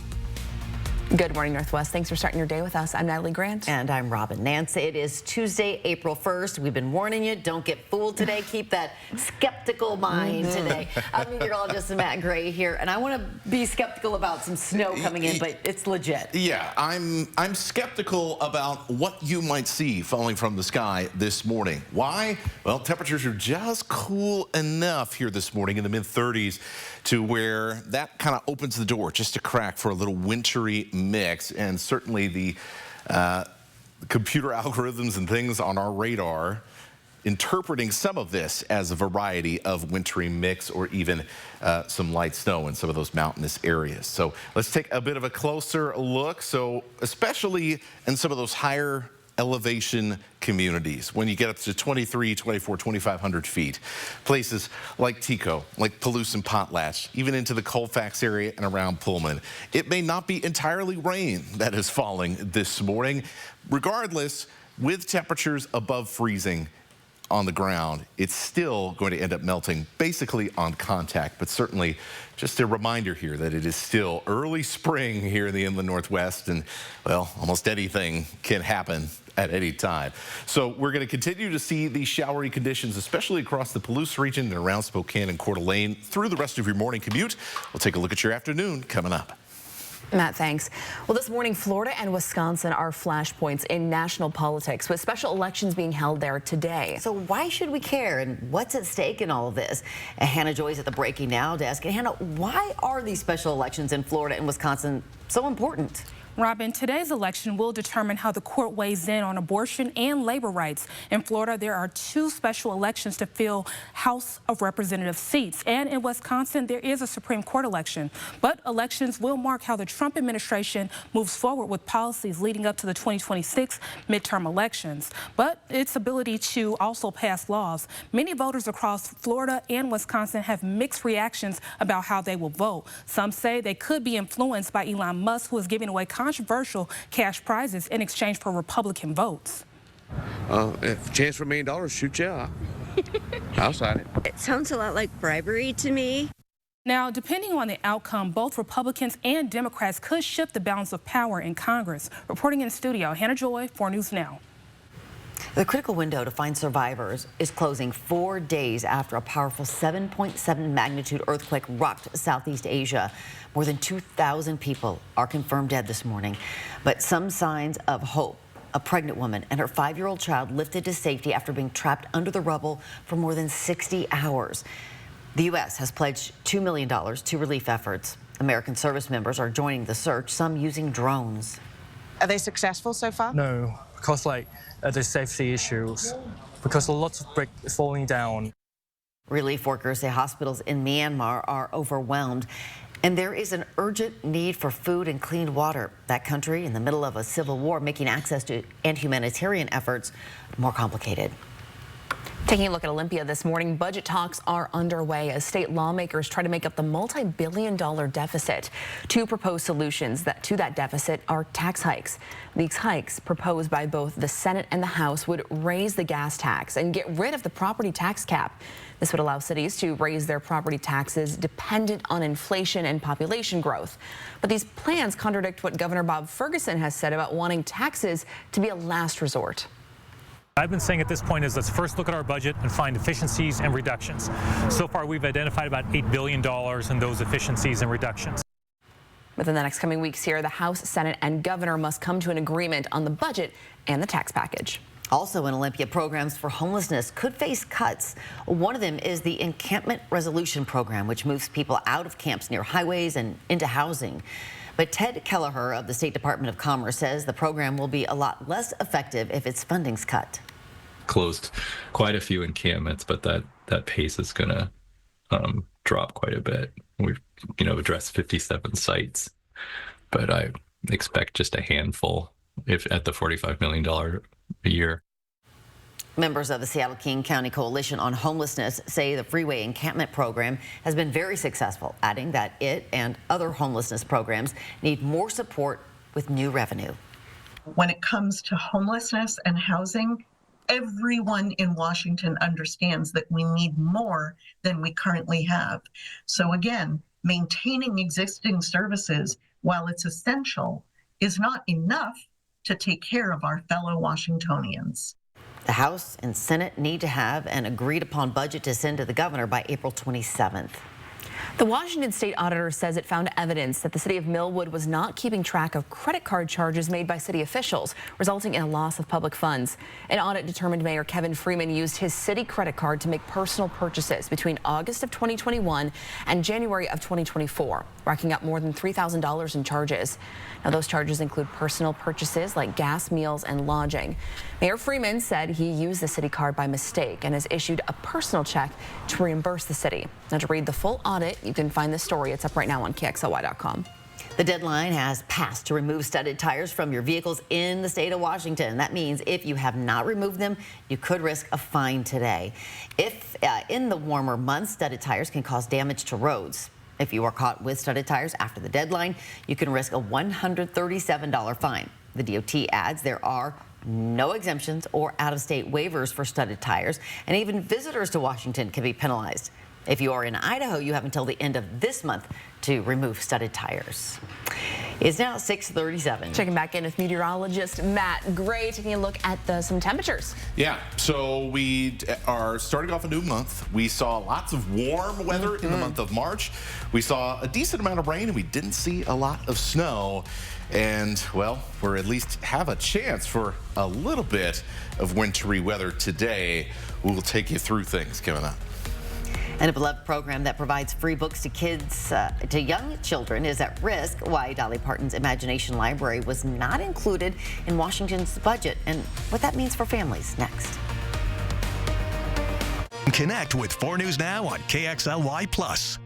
Good morning, Northwest. Thanks for starting your day with us. I'm Natalie Grant. And I'm Robin Nance. It is Tuesday, April 1st. We've been warning you, don't get fooled today. Keep that skeptical mind today. I'm meteorologist Matt Gray here, and I want to be skeptical about some snow coming in, but it's legit. Yeah, I'm skeptical about what you might see falling from the sky this morning. Why? Well, temperatures are just cool enough here this morning in the mid-30s to where that kind of opens the door just a crack for a little wintry mix, and certainly the computer algorithms and things on our radar interpreting some of this as a variety of wintry mix or even some light snow in some of those mountainous areas. So let's take a bit of a closer look. So especially in some of those higher elevation communities, when you get up to 23, 24, 2,500 feet. Places like Tico, like Palouse and Potlatch, even into the Colfax area and around Pullman. It may not be entirely rain that is falling this morning. Regardless, with temperatures above freezing on the ground, it's still going to end up melting basically on contact, but certainly just a reminder here that it is still early spring here in the Inland Northwest, and well, almost anything can happen at any time. So we're going to continue to see these showery conditions, especially across the Palouse region and around Spokane and Coeur d'Alene through the rest of your morning commute. We'll take a look at your afternoon coming up. Matt, thanks. Well, this morning, Florida and Wisconsin are flashpoints in national politics, with special elections being held there today. So why should we care, and what's at stake in all of this? Hannah Joy's at the Breaking Now desk. And Hannah, why are these special elections in Florida and Wisconsin so important? Robin, today's election will determine how the court weighs in on abortion and labor rights. In Florida, there are 2 special elections to fill House of Representatives seats. And in Wisconsin, there is a Supreme Court election. But elections will mark how the Trump administration moves forward with policies leading up to the 2026 midterm elections. But its ability to also pass laws. Many voters across Florida and Wisconsin have mixed reactions about how they will vote. Some say they could be influenced by Elon Musk, who is giving away controversial cash prizes in exchange for Republican votes. If a chance for $1 million, shoot yeah. I'll sign it. It sounds a lot like bribery to me. Now, depending on the outcome, both Republicans and Democrats could shift the balance of power in Congress. Reporting in studio, Hannah Joy, 4 News Now. The critical window to find survivors is closing 4 days after a powerful 7.7 magnitude earthquake rocked Southeast Asia. More than 2,000 people are confirmed dead this morning, but some signs of hope. A pregnant woman and her 5-year-old child lifted to safety after being trapped under the rubble for more than 60 hours. The U.S. has pledged $2 million to relief efforts. American service members are joining the search, some using drones. Are they successful so far? No, because there's safety issues, because lots of brick falling down. Relief workers say hospitals in Myanmar are overwhelmed, and there is an urgent need for food and clean water. That country, in the middle of a civil war, making access to and humanitarian efforts more complicated. Taking a look at Olympia this morning, budget talks are underway as state lawmakers try to make up the multi-billion-dollar deficit. Two proposed solutions to that deficit are tax hikes. These hikes, proposed by both the Senate and the House, would raise the gas tax and get rid of the property tax cap. This would allow cities to raise their property taxes dependent on inflation and population growth. But these plans contradict what Governor Bob Ferguson has said about wanting taxes to be a last resort. I've been saying at this point is let's first look at our budget and find efficiencies and reductions. So far, we've identified about $8 billion in those efficiencies and reductions. Within the next coming weeks here, the House, Senate, and Governor must come to an agreement on the budget and the tax package. Also in Olympia, programs for homelessness could face cuts. One of them is the Encampment Resolution Program, which moves people out of camps near highways and into housing. But Ted Kelleher of the State Department of Commerce says the program will be a lot less effective if its funding's cut. Closed quite a few encampments, but that pace is going to drop quite a bit. We've addressed 57 sites, but I expect just a handful if at the $45 million a year. Members of the Seattle King County Coalition on Homelessness say the Freeway Encampment Program has been very successful, adding that it and other homelessness programs need more support with new revenue. When it comes to homelessness and housing, everyone in Washington understands that we need more than we currently have. So again, maintaining existing services, while it's essential, is not enough to take care of our fellow Washingtonians. The House and Senate need to have an agreed upon budget to send to the governor by April 27th. The Washington State Auditor says it found evidence that the city of Millwood was not keeping track of credit card charges made by city officials, resulting in a loss of public funds. An audit determined Mayor Kevin Freeman used his city credit card to make personal purchases between August of 2021 and January of 2024, racking up more than $3,000 in charges. Now, those charges include personal purchases like gas, meals, and lodging. Mayor Freeman said he used the city card by mistake and has issued a personal check to reimburse the city. Now, to read the full audit, you can find this story. It's up right now on KXLY.com. The deadline has passed to remove studded tires from your vehicles in the state of Washington. That means if you have not removed them, you could risk a fine today. If in the warmer months, studded tires can cause damage to roads. If you are caught with studded tires after the deadline, you can risk a $137 fine. The DOT adds there are no exemptions or out-of-state waivers for studded tires, and even visitors to Washington can be penalized. If you are in Idaho, you have until the end of this month to remove studded tires. It's now 6:37. Checking back in with meteorologist Matt Gray, taking a look at some temperatures. Yeah, so we are starting off a new month. We saw lots of warm weather in the month of March. We saw a decent amount of rain, and we didn't see a lot of snow. And, well, we're at least have a chance for a little bit of wintry weather today. We'll take you through things coming up. And a beloved program that provides free books to kids, to young children is at risk. Why Dolly Parton's Imagination Library was not included in Washington's budget and what that means for families. Next. Connect with 4 News Now on KXLY+.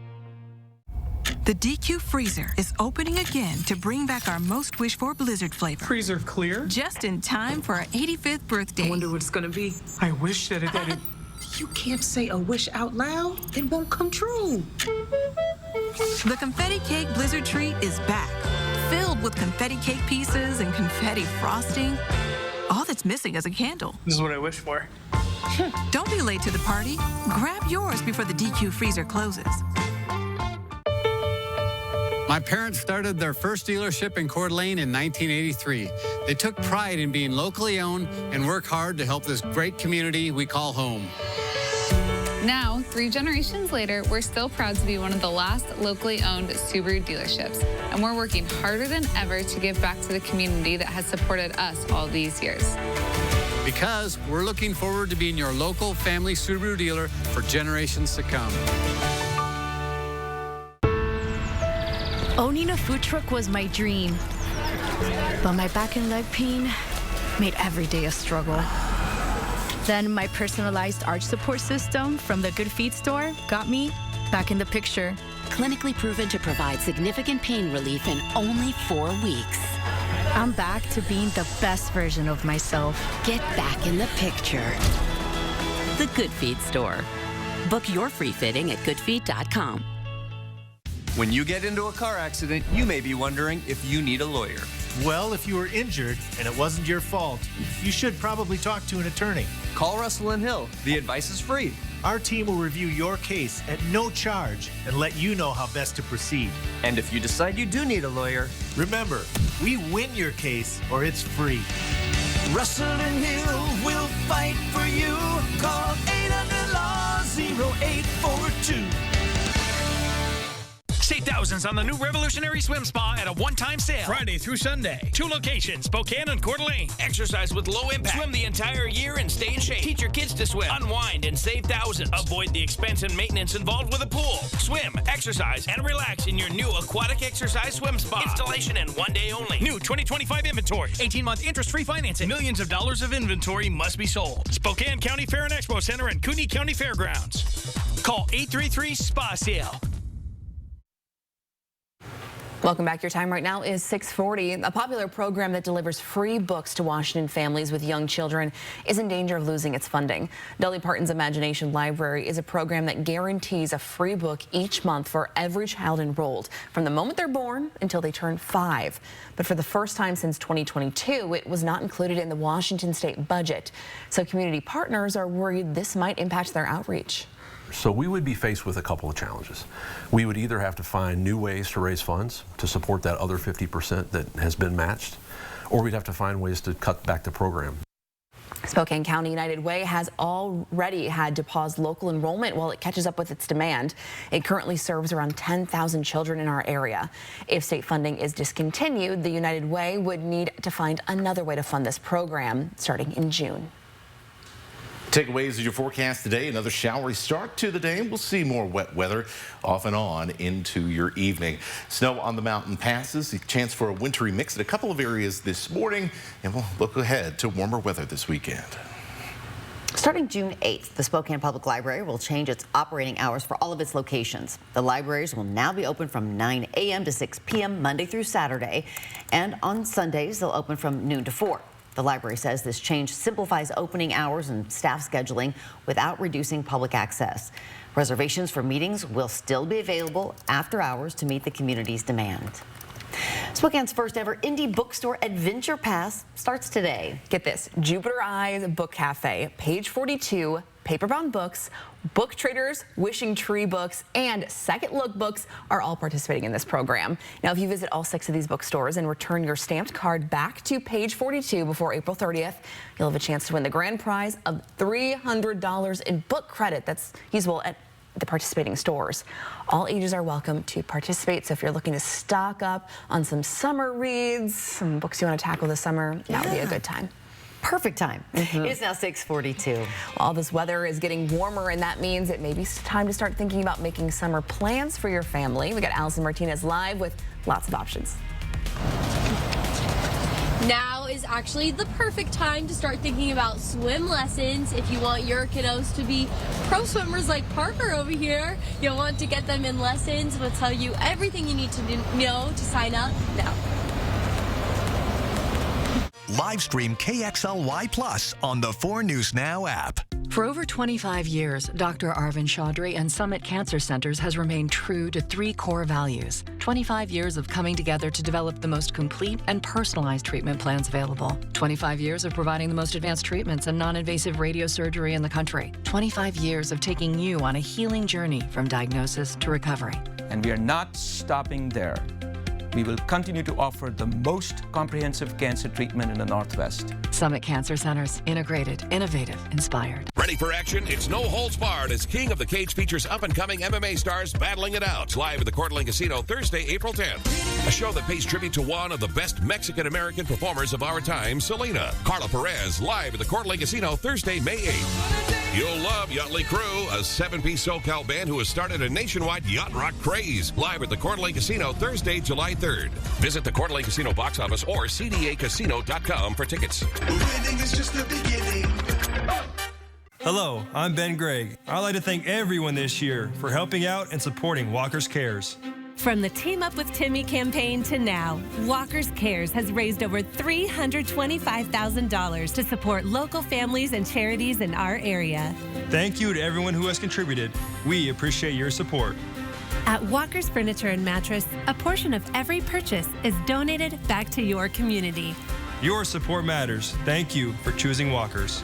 The DQ Freezer is opening again to bring back our most wished-for Blizzard flavor. Freezer clear? Just in time for our 85th birthday. I wonder what it's gonna be. I wish that it You can't say a wish out loud. It won't come true. The Confetti Cake Blizzard Treat is back, filled with confetti cake pieces and confetti frosting. All that's missing is a candle. This is what I wish for. Don't be late to the party. Grab yours before the DQ Freezer closes. My parents started their first dealership in Coeur d'Alene in 1983. They took pride in being locally owned and work hard to help this great community we call home. Now, 3 generations later, we're still proud to be one of the last locally owned Subaru dealerships, and we're working harder than ever to give back to the community that has supported us all these years. Because we're looking forward to being your local family Subaru dealer for generations to come. Owning a food truck was my dream. But my back and leg pain made every day a struggle. Then my personalized arch support system from the Good Feet store got me back in the picture. Clinically proven to provide significant pain relief in only 4 weeks. I'm back to being the best version of myself. Get back in the picture. The Good Feet store. Book your free fitting at goodfeet.com. When you get into a car accident, you may be wondering if you need a lawyer. Well, if you were injured and it wasn't your fault, you should probably talk to an attorney. Call Russell & Hill. The advice is free. Our team will review your case at no charge and let you know how best to proceed. And if you decide you do need a lawyer, remember, we win your case or it's free. Russell & Hill will fight for you. Call 800-LAW-0842. Save thousands on the new Revolutionary Swim Spa at a one-time sale. Friday through Sunday. 2 locations, Spokane and Coeur d'Alene. Exercise with low impact. Swim the entire year and stay in shape. Teach your kids to swim. Unwind and save thousands. Avoid the expense and maintenance involved with a pool. Swim, exercise, and relax in your new aquatic exercise swim spa. Installation in 1 day only. New 2025 inventory. 18-month interest-free financing. Millions of dollars of inventory must be sold. Spokane County Fair and Expo Center and Cooney County Fairgrounds. Call 833-SPA-SALE. Welcome back. Your time right now is 6:40. A popular program that delivers free books to Washington families with young children is in danger of losing its funding. Dolly Parton's Imagination Library is a program that guarantees a free book each month for every child enrolled from the moment they're born until they turn 5. But for the first time since 2022, it was not included in the Washington state budget. So community partners are worried this might impact their outreach. So we would be faced with a couple of challenges. We would either have to find new ways to raise funds to support that other 50% that has been matched, or we'd have to find ways to cut back the program. Spokane County United Way has already had to pause local enrollment while it catches up with its demand. It currently serves around 10,000 children in our area. If state funding is discontinued, the United Way would need to find another way to fund this program starting in June. Takeaways of your forecast today. Another showery start to the day. We'll see more wet weather off and on into your evening. Snow on the mountain passes. A chance for a wintry mix in a couple of areas this morning. And we'll look ahead to warmer weather this weekend. Starting June 8th, the Spokane Public Library will change its operating hours for all of its locations. The libraries will now be open from 9 a.m. to 6 p.m. Monday through Saturday. And on Sundays, they'll open from noon to 4. The library says this change simplifies opening hours and staff scheduling without reducing public access. Reservations for meetings will still be available after hours to meet the community's demand. Spokane's first ever indie bookstore Adventure Pass starts today. Get this, Jupiter Eyes Book Cafe, Page 42, Paperbound Books, Book Traders, Wishing Tree Books, and Second Look Books are all participating in this program. Now, if you visit all 6 of these bookstores and return your stamped card back to Page 42 before April 30th, you'll have a chance to win the grand prize of $300 in book credit that's usable at the participating stores. All ages are welcome to participate, so if you're looking to stock up on some summer reads, some books you want to tackle this summer, that would be a good time. Perfect time. It's now 6:42. All this weather is getting warmer, and that means it may be time to start thinking about making summer plans for your family. We got Allison Martinez live with lots of options. Now is actually the perfect time to start thinking about swim lessons. If you want your kiddos to be pro swimmers like Parker over here, you'll want to get them in lessons. We'll tell you everything you need to know to sign up now. Live stream KXLY Plus on the 4 News Now app. For over 25 years, Dr. Arvind Chaudhry and Summit Cancer Centers has remained true to 3 core values. 25 years of coming together to develop the most complete and personalized treatment plans available. 25 years of providing the most advanced treatments and non-invasive radiosurgery in the country. 25 years of taking you on a healing journey from diagnosis to recovery. And we are not stopping there. We will continue to offer the most comprehensive cancer treatment in the Northwest. Summit Cancer Centers. Integrated, innovative, inspired. Ready Ready for action? It's no holds barred as King of the Cage features up-and-coming MMA stars battling it out. Live at the Coeur d'Alene Casino Thursday, April 10th. A show that pays tribute to one of the best Mexican-American performers of our time, Selena. Carla Perez, live at the Coeur d'Alene Casino Thursday, May 8th. You'll love Yachtly Crew, a 7-piece SoCal band who has started a nationwide yacht rock craze. Live at the Coeur d'Alene Casino Thursday, July 3rd. Visit the Coeur d'Alene Casino box office or cdacasino.com for tickets. Winning is just the beginning. Hello, I'm Ben Gregg. I'd like to thank everyone this year for helping out and supporting Walker's Cares. From the Team Up with Timmy campaign to now, Walker's Cares has raised over $325,000 to support local families and charities in our area. Thank you to everyone who has contributed. We appreciate your support. At Walker's Furniture and Mattress, a portion of every purchase is donated back to your community. Your support matters. Thank you for choosing Walker's.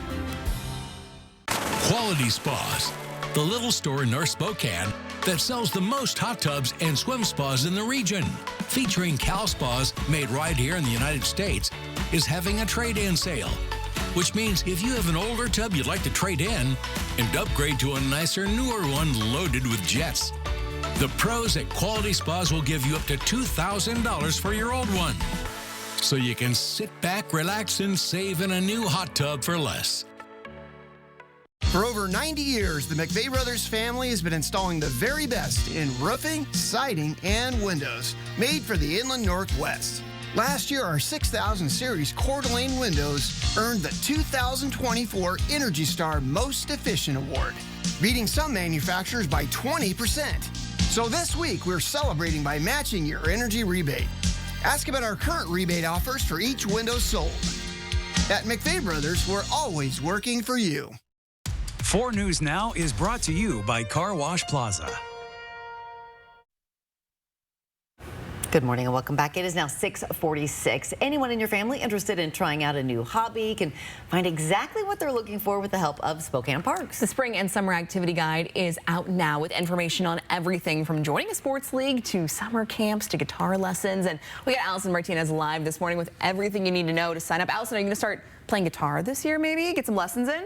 Quality Spas, the little store in North Spokane that sells the most hot tubs and swim spas in the region. Featuring Cal Spas, made right here in the United States, is having a trade-in sale, which means if you have an older tub you'd like to trade in and upgrade to a nicer, newer one loaded with jets, the pros at Quality Spas will give you up to $2,000 for your old one. So you can sit back, relax, and save in a new hot tub for less. For over 90 years, the McVeigh Brothers family has been installing the very best in roofing, siding, and windows, made for the Inland Northwest. Last year, our 6000 Series Coeur d'Alene windows earned the 2024 Energy Star Most Efficient Award, beating some manufacturers by 20%. So this week, we're celebrating by matching your energy rebate. Ask about our current rebate offers for each window sold. At McVeigh Brothers, we're always working for you. 4 News Now is brought to you by Car Wash Plaza. Good morning and welcome back. It is now 6:46. Anyone in your family interested in trying out a new hobby can find exactly what they're looking for with the help of Spokane Parks. The Spring and Summer Activity Guide is out now with information on everything from joining a sports league to summer camps to guitar lessons. And we got Allison Martinez live this morning with everything you need to know to sign up. Allison, are you going to start playing guitar this year maybe? Get some lessons in?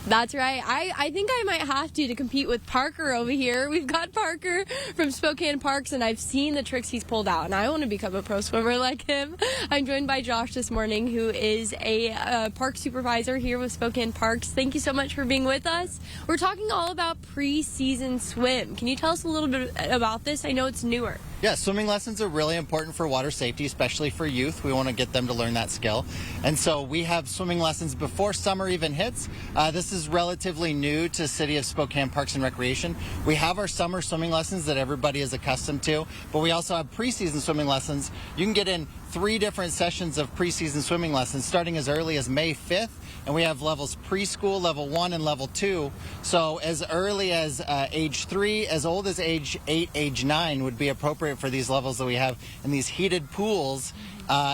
That's right. I think I might have to compete with Parker over here. We've got Parker from Spokane Parks, and I've seen the tricks he's pulled out, and I want to become a pro swimmer like him. I'm joined by Josh this morning, who is a park supervisor here with Spokane Parks. Thank you so much for being with us. We're talking all about pre-season swim. Can you tell us a little bit about this? I know it's newer. Yeah, swimming lessons are really important for water safety, especially for youth. We want to get them to learn that skill. And so we have swimming lessons before summer even hits. This is relatively new to City of Spokane Parks and Recreation. We have our summer swimming lessons that everybody is accustomed to, but we also have preseason swimming lessons. You can get in 3 different sessions of preseason swimming lessons starting as early as May 5th. And we have levels preschool, level 1, and level 2. So as early as age 3, as old as age 8, age 9 would be appropriate for these levels that we have in these heated pools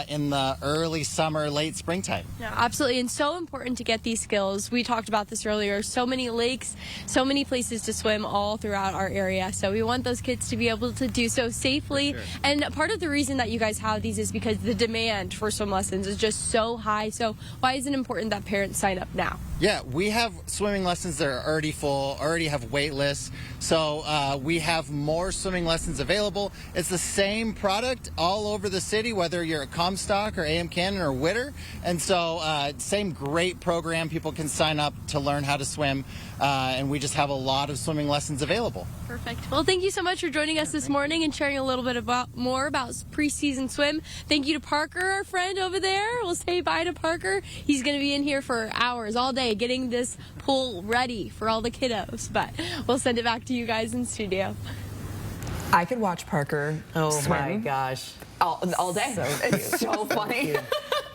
in the early summer, late springtime. Yeah, absolutely, and so important to get these skills. We talked about this earlier. So many lakes, so many places to swim all throughout our area. So we want those kids to be able to do so safely. Sure. And part of the reason that you guys have these is because the demand for swim lessons is just so high. So why is it important that parents sign up now? Yeah, we have swimming lessons that are already full, already have wait lists. So we have more swimming lessons available. It's the same product all over the city, whether you're at Comstock or AM Cannon or Witter. And so same great program. People can sign up to learn how to swim. And we just have a lot of swimming lessons available. Perfect. Well, thank you so much for joining us this morning and sharing a little bit more about preseason swim. Thank you to Parker, our friend over there. We'll say bye to Parker. He's going to be in here for hours, all day, getting this pool ready for all the kiddos. But we'll send it back to you guys in studio. I could watch Parker swim. My gosh. All day. It's so funny.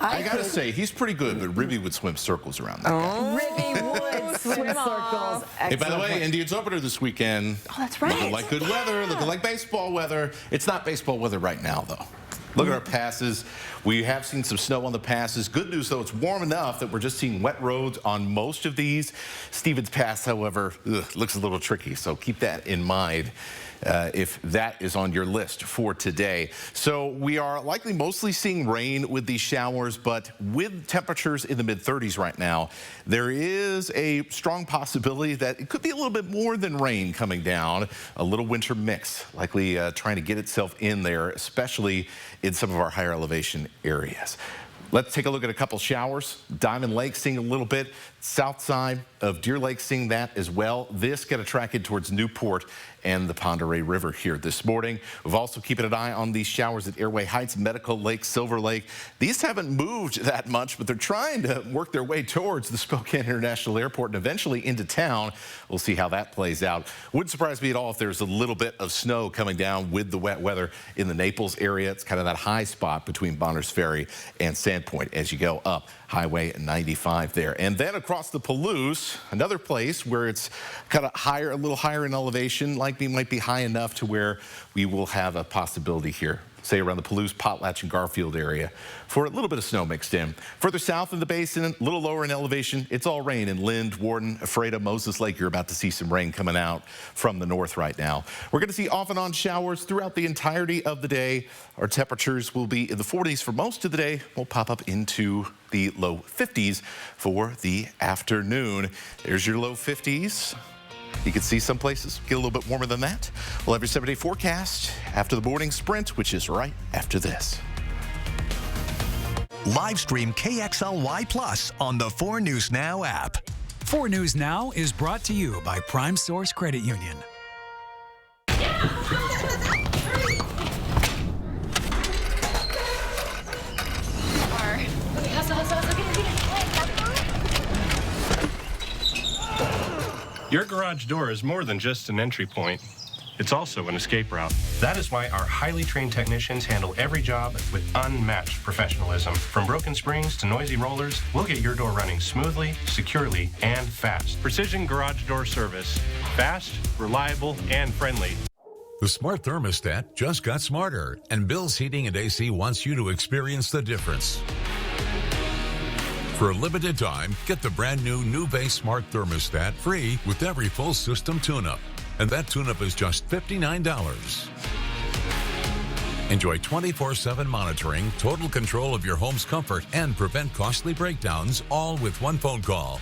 I gotta say, he's pretty good, but Ribby would swim circles around that guy. Ribby would swim circles. Hey, by the way, Indians opener this weekend. Oh, that's right. Looking like good weather, looking like baseball weather. It's not baseball weather right now, though. Look at our passes. We have seen some snow on the passes. Good news, though, it's warm enough that we're just seeing wet roads on most of these. Stevens Pass, however, looks a little tricky, so keep that in mind if that is on your list for today. So we are likely mostly seeing rain with these showers, but with temperatures in the mid-30s right now, there is a strong possibility that it could be a little bit more than rain coming down. A little winter mix likely trying to get itself in there, especially in some of our higher elevation areas. Let's take a look at a couple showers. Diamond Lake seeing a little bit. South side of Deer Lake seeing that as well. This got attracted towards Newport and the Pend Oreille River here this morning. We've also keeping an eye on these showers at Airway Heights, Medical Lake, Silver Lake. These haven't moved that much, but they're trying to work their way towards the Spokane International Airport and eventually into town. We'll see how that plays out. Wouldn't surprise me at all if there's a little bit of snow coming down with the wet weather in the Naples area. It's kind of that high spot between Bonners Ferry and Sandpoint as you go up Highway 95 there. And then across the Palouse, another place where it's kind of higher, a little higher in elevation, might be high enough to where we will have a possibility here, say around the Palouse, Potlatch, and Garfield area for a little bit of snow mixed in. Further south in the basin, a little lower in elevation, it's all rain in Lind, Warden, Ephrata, Moses Lake. You're about to see some rain coming out from the north right now. We're going to see off and on showers throughout the entirety of the day. Our temperatures will be in the 40s for most of the day. We'll pop up into the low 50s for the afternoon. There's your low 50s. You can see some places get a little bit warmer than that. We'll have your 7-day forecast after the morning sprint, which is right after this. Live stream KXLY Plus on the 4 News Now app. 4 News Now is brought to you by Prime Source Credit Union. Your garage door is more than just an entry point. It's also an escape route. That is why our highly trained technicians handle every job with unmatched professionalism. From broken springs to noisy rollers, we'll get your door running smoothly, securely, and fast. Precision Garage Door Service. Fast, reliable, and friendly. The smart thermostat just got smarter, and Bill's Heating and AC wants you to experience the difference. For a limited time, get the brand new NuBase Smart Thermostat free with every full system tune-up. And that tune-up is just $59. Enjoy 24/7 monitoring, total control of your home's comfort, and prevent costly breakdowns, all with one phone call.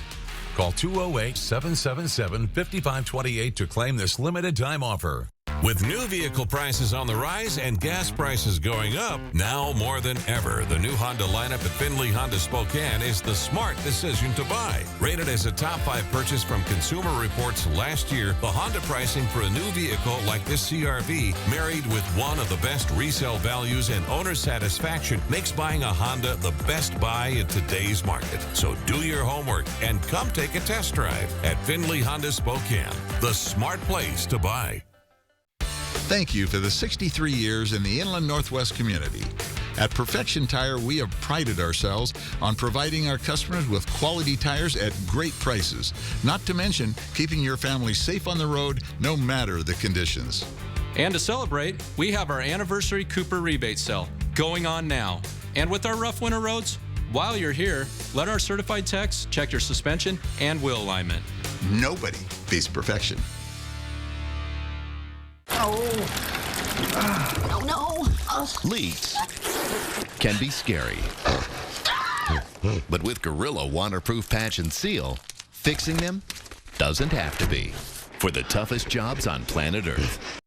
Call 208-777-5528 to claim this limited time offer. With new vehicle prices on the rise and gas prices going up, now more than ever, the new Honda lineup at Findlay Honda Spokane is the smart decision to buy. Rated as a top 5 purchase from Consumer Reports last year, the Honda pricing for a new vehicle like this CR-V, married with one of the best resale values and owner satisfaction, makes buying a Honda the best buy in today's market. So do your homework and come take a test drive at Findlay Honda Spokane, the smart place to buy. Thank you for the 63 years in the Inland Northwest community. At Perfection Tire, we have prided ourselves on providing our customers with quality tires at great prices, not to mention keeping your family safe on the road no matter the conditions. And to celebrate, we have our anniversary Cooper rebate sale going on now. And with our rough winter roads, while you're here, let our certified techs check your suspension and wheel alignment. Nobody beats Perfection. Oh no! Leaks can be scary. But with Gorilla Waterproof Patch and Seal, fixing them doesn't have to be. For the toughest jobs on planet Earth.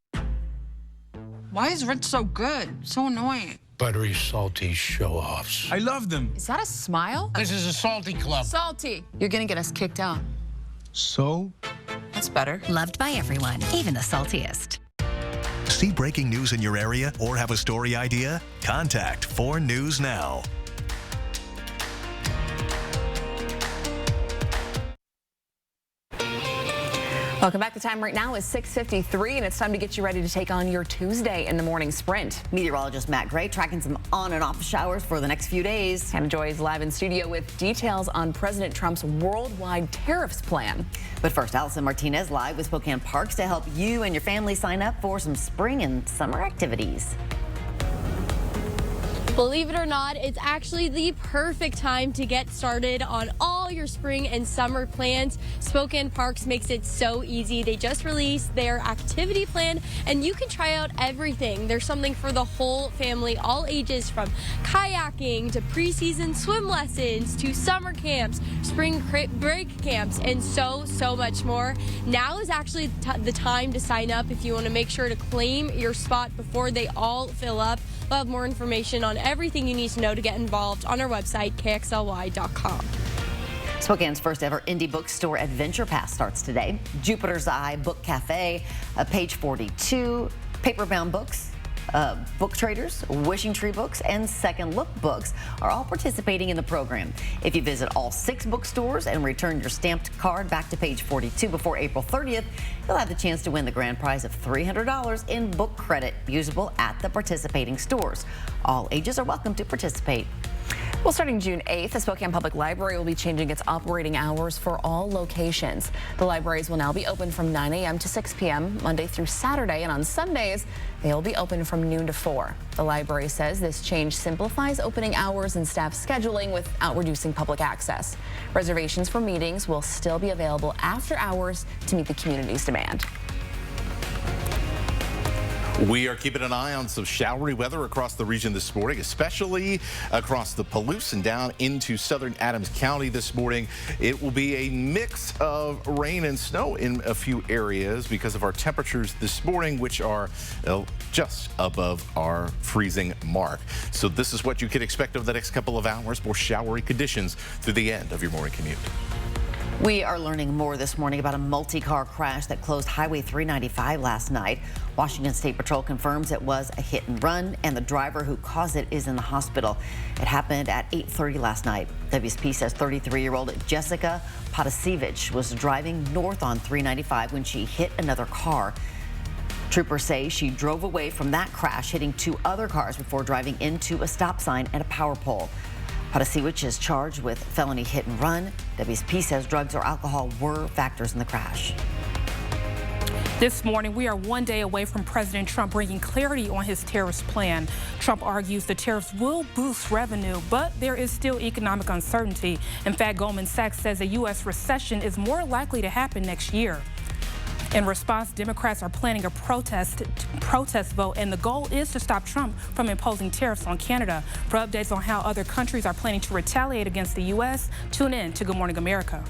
Why is Ritz so good? So annoying. Buttery, salty show-offs. I love them. Is that a smile? This is a salty club. Salty. You're gonna get us kicked out. So? That's better. Loved by everyone, even the saltiest. See breaking news in your area or have a story idea? Contact 4 News Now. Welcome back. The time right now is 6:53, and it's time to get you ready to take on your Tuesday in the morning sprint. Meteorologist Matt Gray tracking some on and off showers for the next few days. Hannah Joy is live in studio with details on President Trump's worldwide tariffs plan. But first, Allison Martinez live with Spokane Parks to help you and your family sign up for some spring and summer activities. Believe it or not, it's actually the perfect time to get started on all your spring and summer plans. Spokane Parks makes it so easy. They just released their activity plan and you can try out everything. There's something for the whole family, all ages, from kayaking to preseason swim lessons to summer camps, spring break camps, and so much more. Now is actually the time to sign up if you want to make sure to claim your spot before they all fill up. We'll have more information on everything you need to know to get involved on our website, kxly.com. Spokane's first ever indie bookstore Adventure Pass starts today. Jupiter's Eye Book Cafe, Page 42, Paperbound Books, Book Traders, Wishing Tree Books, and Second Look Books are all participating in the program. If you visit all 6 bookstores and return your stamped card back to Page 42 before April 30th, you'll have the chance to win the grand prize of $300 in book credit usable at the participating stores. All ages are welcome to participate. Well, starting June 8th, the Spokane Public Library will be changing its operating hours for all locations. The libraries will now be open from 9 a.m. to 6 p.m. Monday through Saturday, and on Sundays, they will be open from noon to 4. The library says this change simplifies opening hours and staff scheduling without reducing public access. Reservations for meetings will still be available after hours to meet the community's demand. We are keeping an eye on some showery weather across the region this morning, especially across the Palouse and down into southern Adams County this morning. It will be a mix of rain and snow in a few areas because of our temperatures this morning, which are just above our freezing mark. So this is what you can expect over the next couple of hours, more showery conditions through the end of your morning commute. We are learning more this morning about a multi-car crash that closed Highway 395 last night. Washington State Patrol confirms it was a hit and run, and the driver who caused it is in the hospital. It happened at 8:30 last night. WSP says 33-year-old Jessica Potasiewicz was driving north on 395 when she hit another car. Troopers say she drove away from that crash, hitting 2 other cars before driving into a stop sign and a power pole. Potasiewicz is charged with felony hit and run. WSP says drugs or alcohol were factors in the crash. This morning, we are one day away from President Trump bringing clarity on his tariffs plan. Trump argues the tariffs will boost revenue, but there is still economic uncertainty. In fact, Goldman Sachs says a U.S. recession is more likely to happen next year. In response, Democrats are planning a protest vote, and the goal is to stop Trump from imposing tariffs on Canada. For updates on how other countries are planning to retaliate against the U.S., tune in to Good Morning America.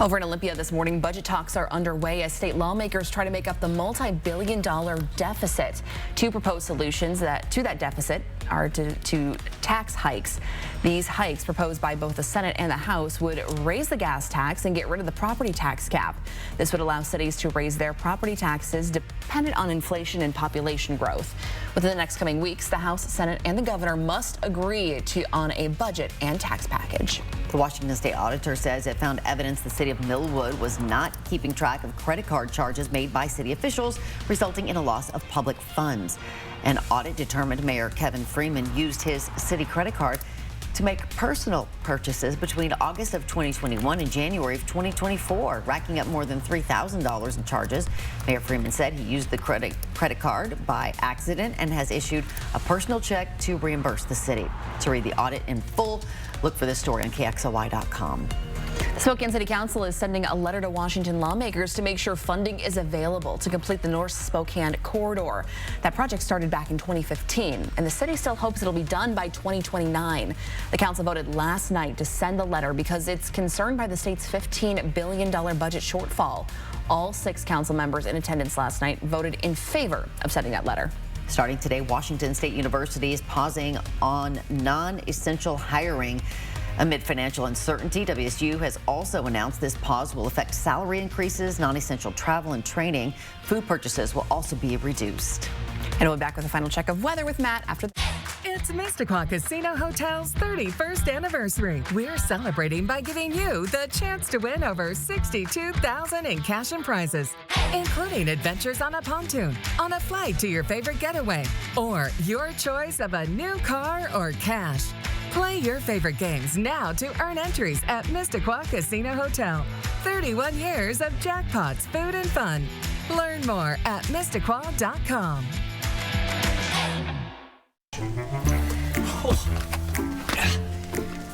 Over in Olympia this morning, budget talks are underway as state lawmakers try to make up the multi-billion-dollar deficit. 2 proposed solutions to that deficit are to tax hikes. These hikes, proposed by both the Senate and the House, would raise the gas tax and get rid of the property tax cap. This would allow cities to raise their property taxes dependent on inflation and population growth. Within the next coming weeks, the House, Senate, and the governor must agree on a budget and tax package. The Washington State Auditor says it found evidence the city of Millwood was not keeping track of credit card charges made by city officials, resulting in a loss of public funds. An audit determined Mayor Kevin Freeman used his city credit card to make personal purchases between August of 2021 and January of 2024, racking up more than $3,000 in charges. Mayor Freeman said he used the credit card by accident and has issued a personal check to reimburse the city. To read the audit in full, look for this story on KXLY.com. The Spokane City Council is sending a letter to Washington lawmakers to make sure funding is available to complete the North Spokane corridor. That project started back in 2015, and the city still hopes it'll be done by 2029. The council voted last night to send the letter because it's concerned by the state's $15 billion budget shortfall. All 6 council members in attendance last night voted in favor of sending that letter. Starting today, Washington State University is pausing on non-essential hiring. Amid financial uncertainty, WSU has also announced this pause will affect salary increases, non-essential travel and training. Food purchases will also be reduced. And we'll be back with a final check of weather with Matt after. It's Mississauga Casino Hotel's 31st anniversary. We're celebrating by giving you the chance to win over $62,000 in cash and prizes, including adventures on a pontoon, on a flight to your favorite getaway, or your choice of a new car or cash. Play your favorite games now to earn entries at Mississauga Casino Hotel. 31 years of jackpots, food, and fun. Learn more at Mississauga.com.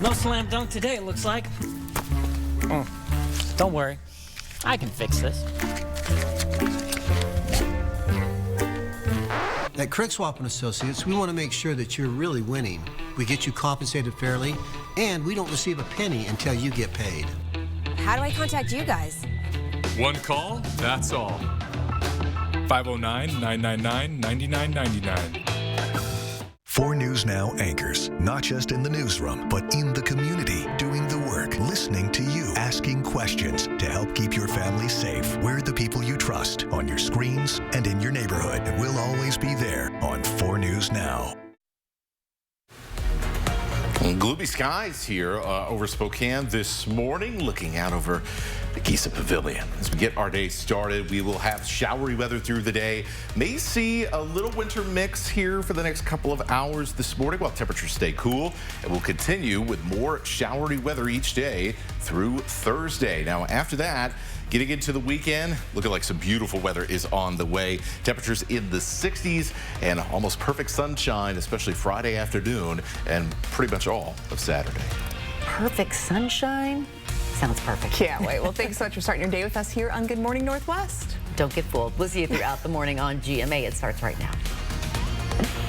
No slam dunk today, it looks like. Don't worry. I can fix this. At Craig Swap & Associates, we want to make sure that you're really winning. We get you compensated fairly, and we don't receive a penny until you get paid. How do I contact you guys? One call, that's all. 509-999-9999. 4 News Now anchors, not just in the newsroom, but in the community, doing the work, listening to you, asking questions to help keep your family safe. We're the people you trust on your screens and in your neighborhood. And we'll always be there on 4 News Now. Gloomy skies here over Spokane this morning, looking out over the Giza Pavilion. As we get our day started, we will have showery weather through the day. May see a little winter mix here for the next couple of hours this morning while temperatures stay cool. And we'll continue with more showery weather each day through Thursday. Now, after that, getting into the weekend, looking like some beautiful weather is on the way. Temperatures in the 60s and almost perfect sunshine, especially Friday afternoon and pretty much all of Saturday. Perfect sunshine? Sounds perfect. Can't wait. Well, thanks so much for starting your day with us here on Good Morning Northwest. Don't get fooled. We'll see you throughout the morning on GMA. It starts right now.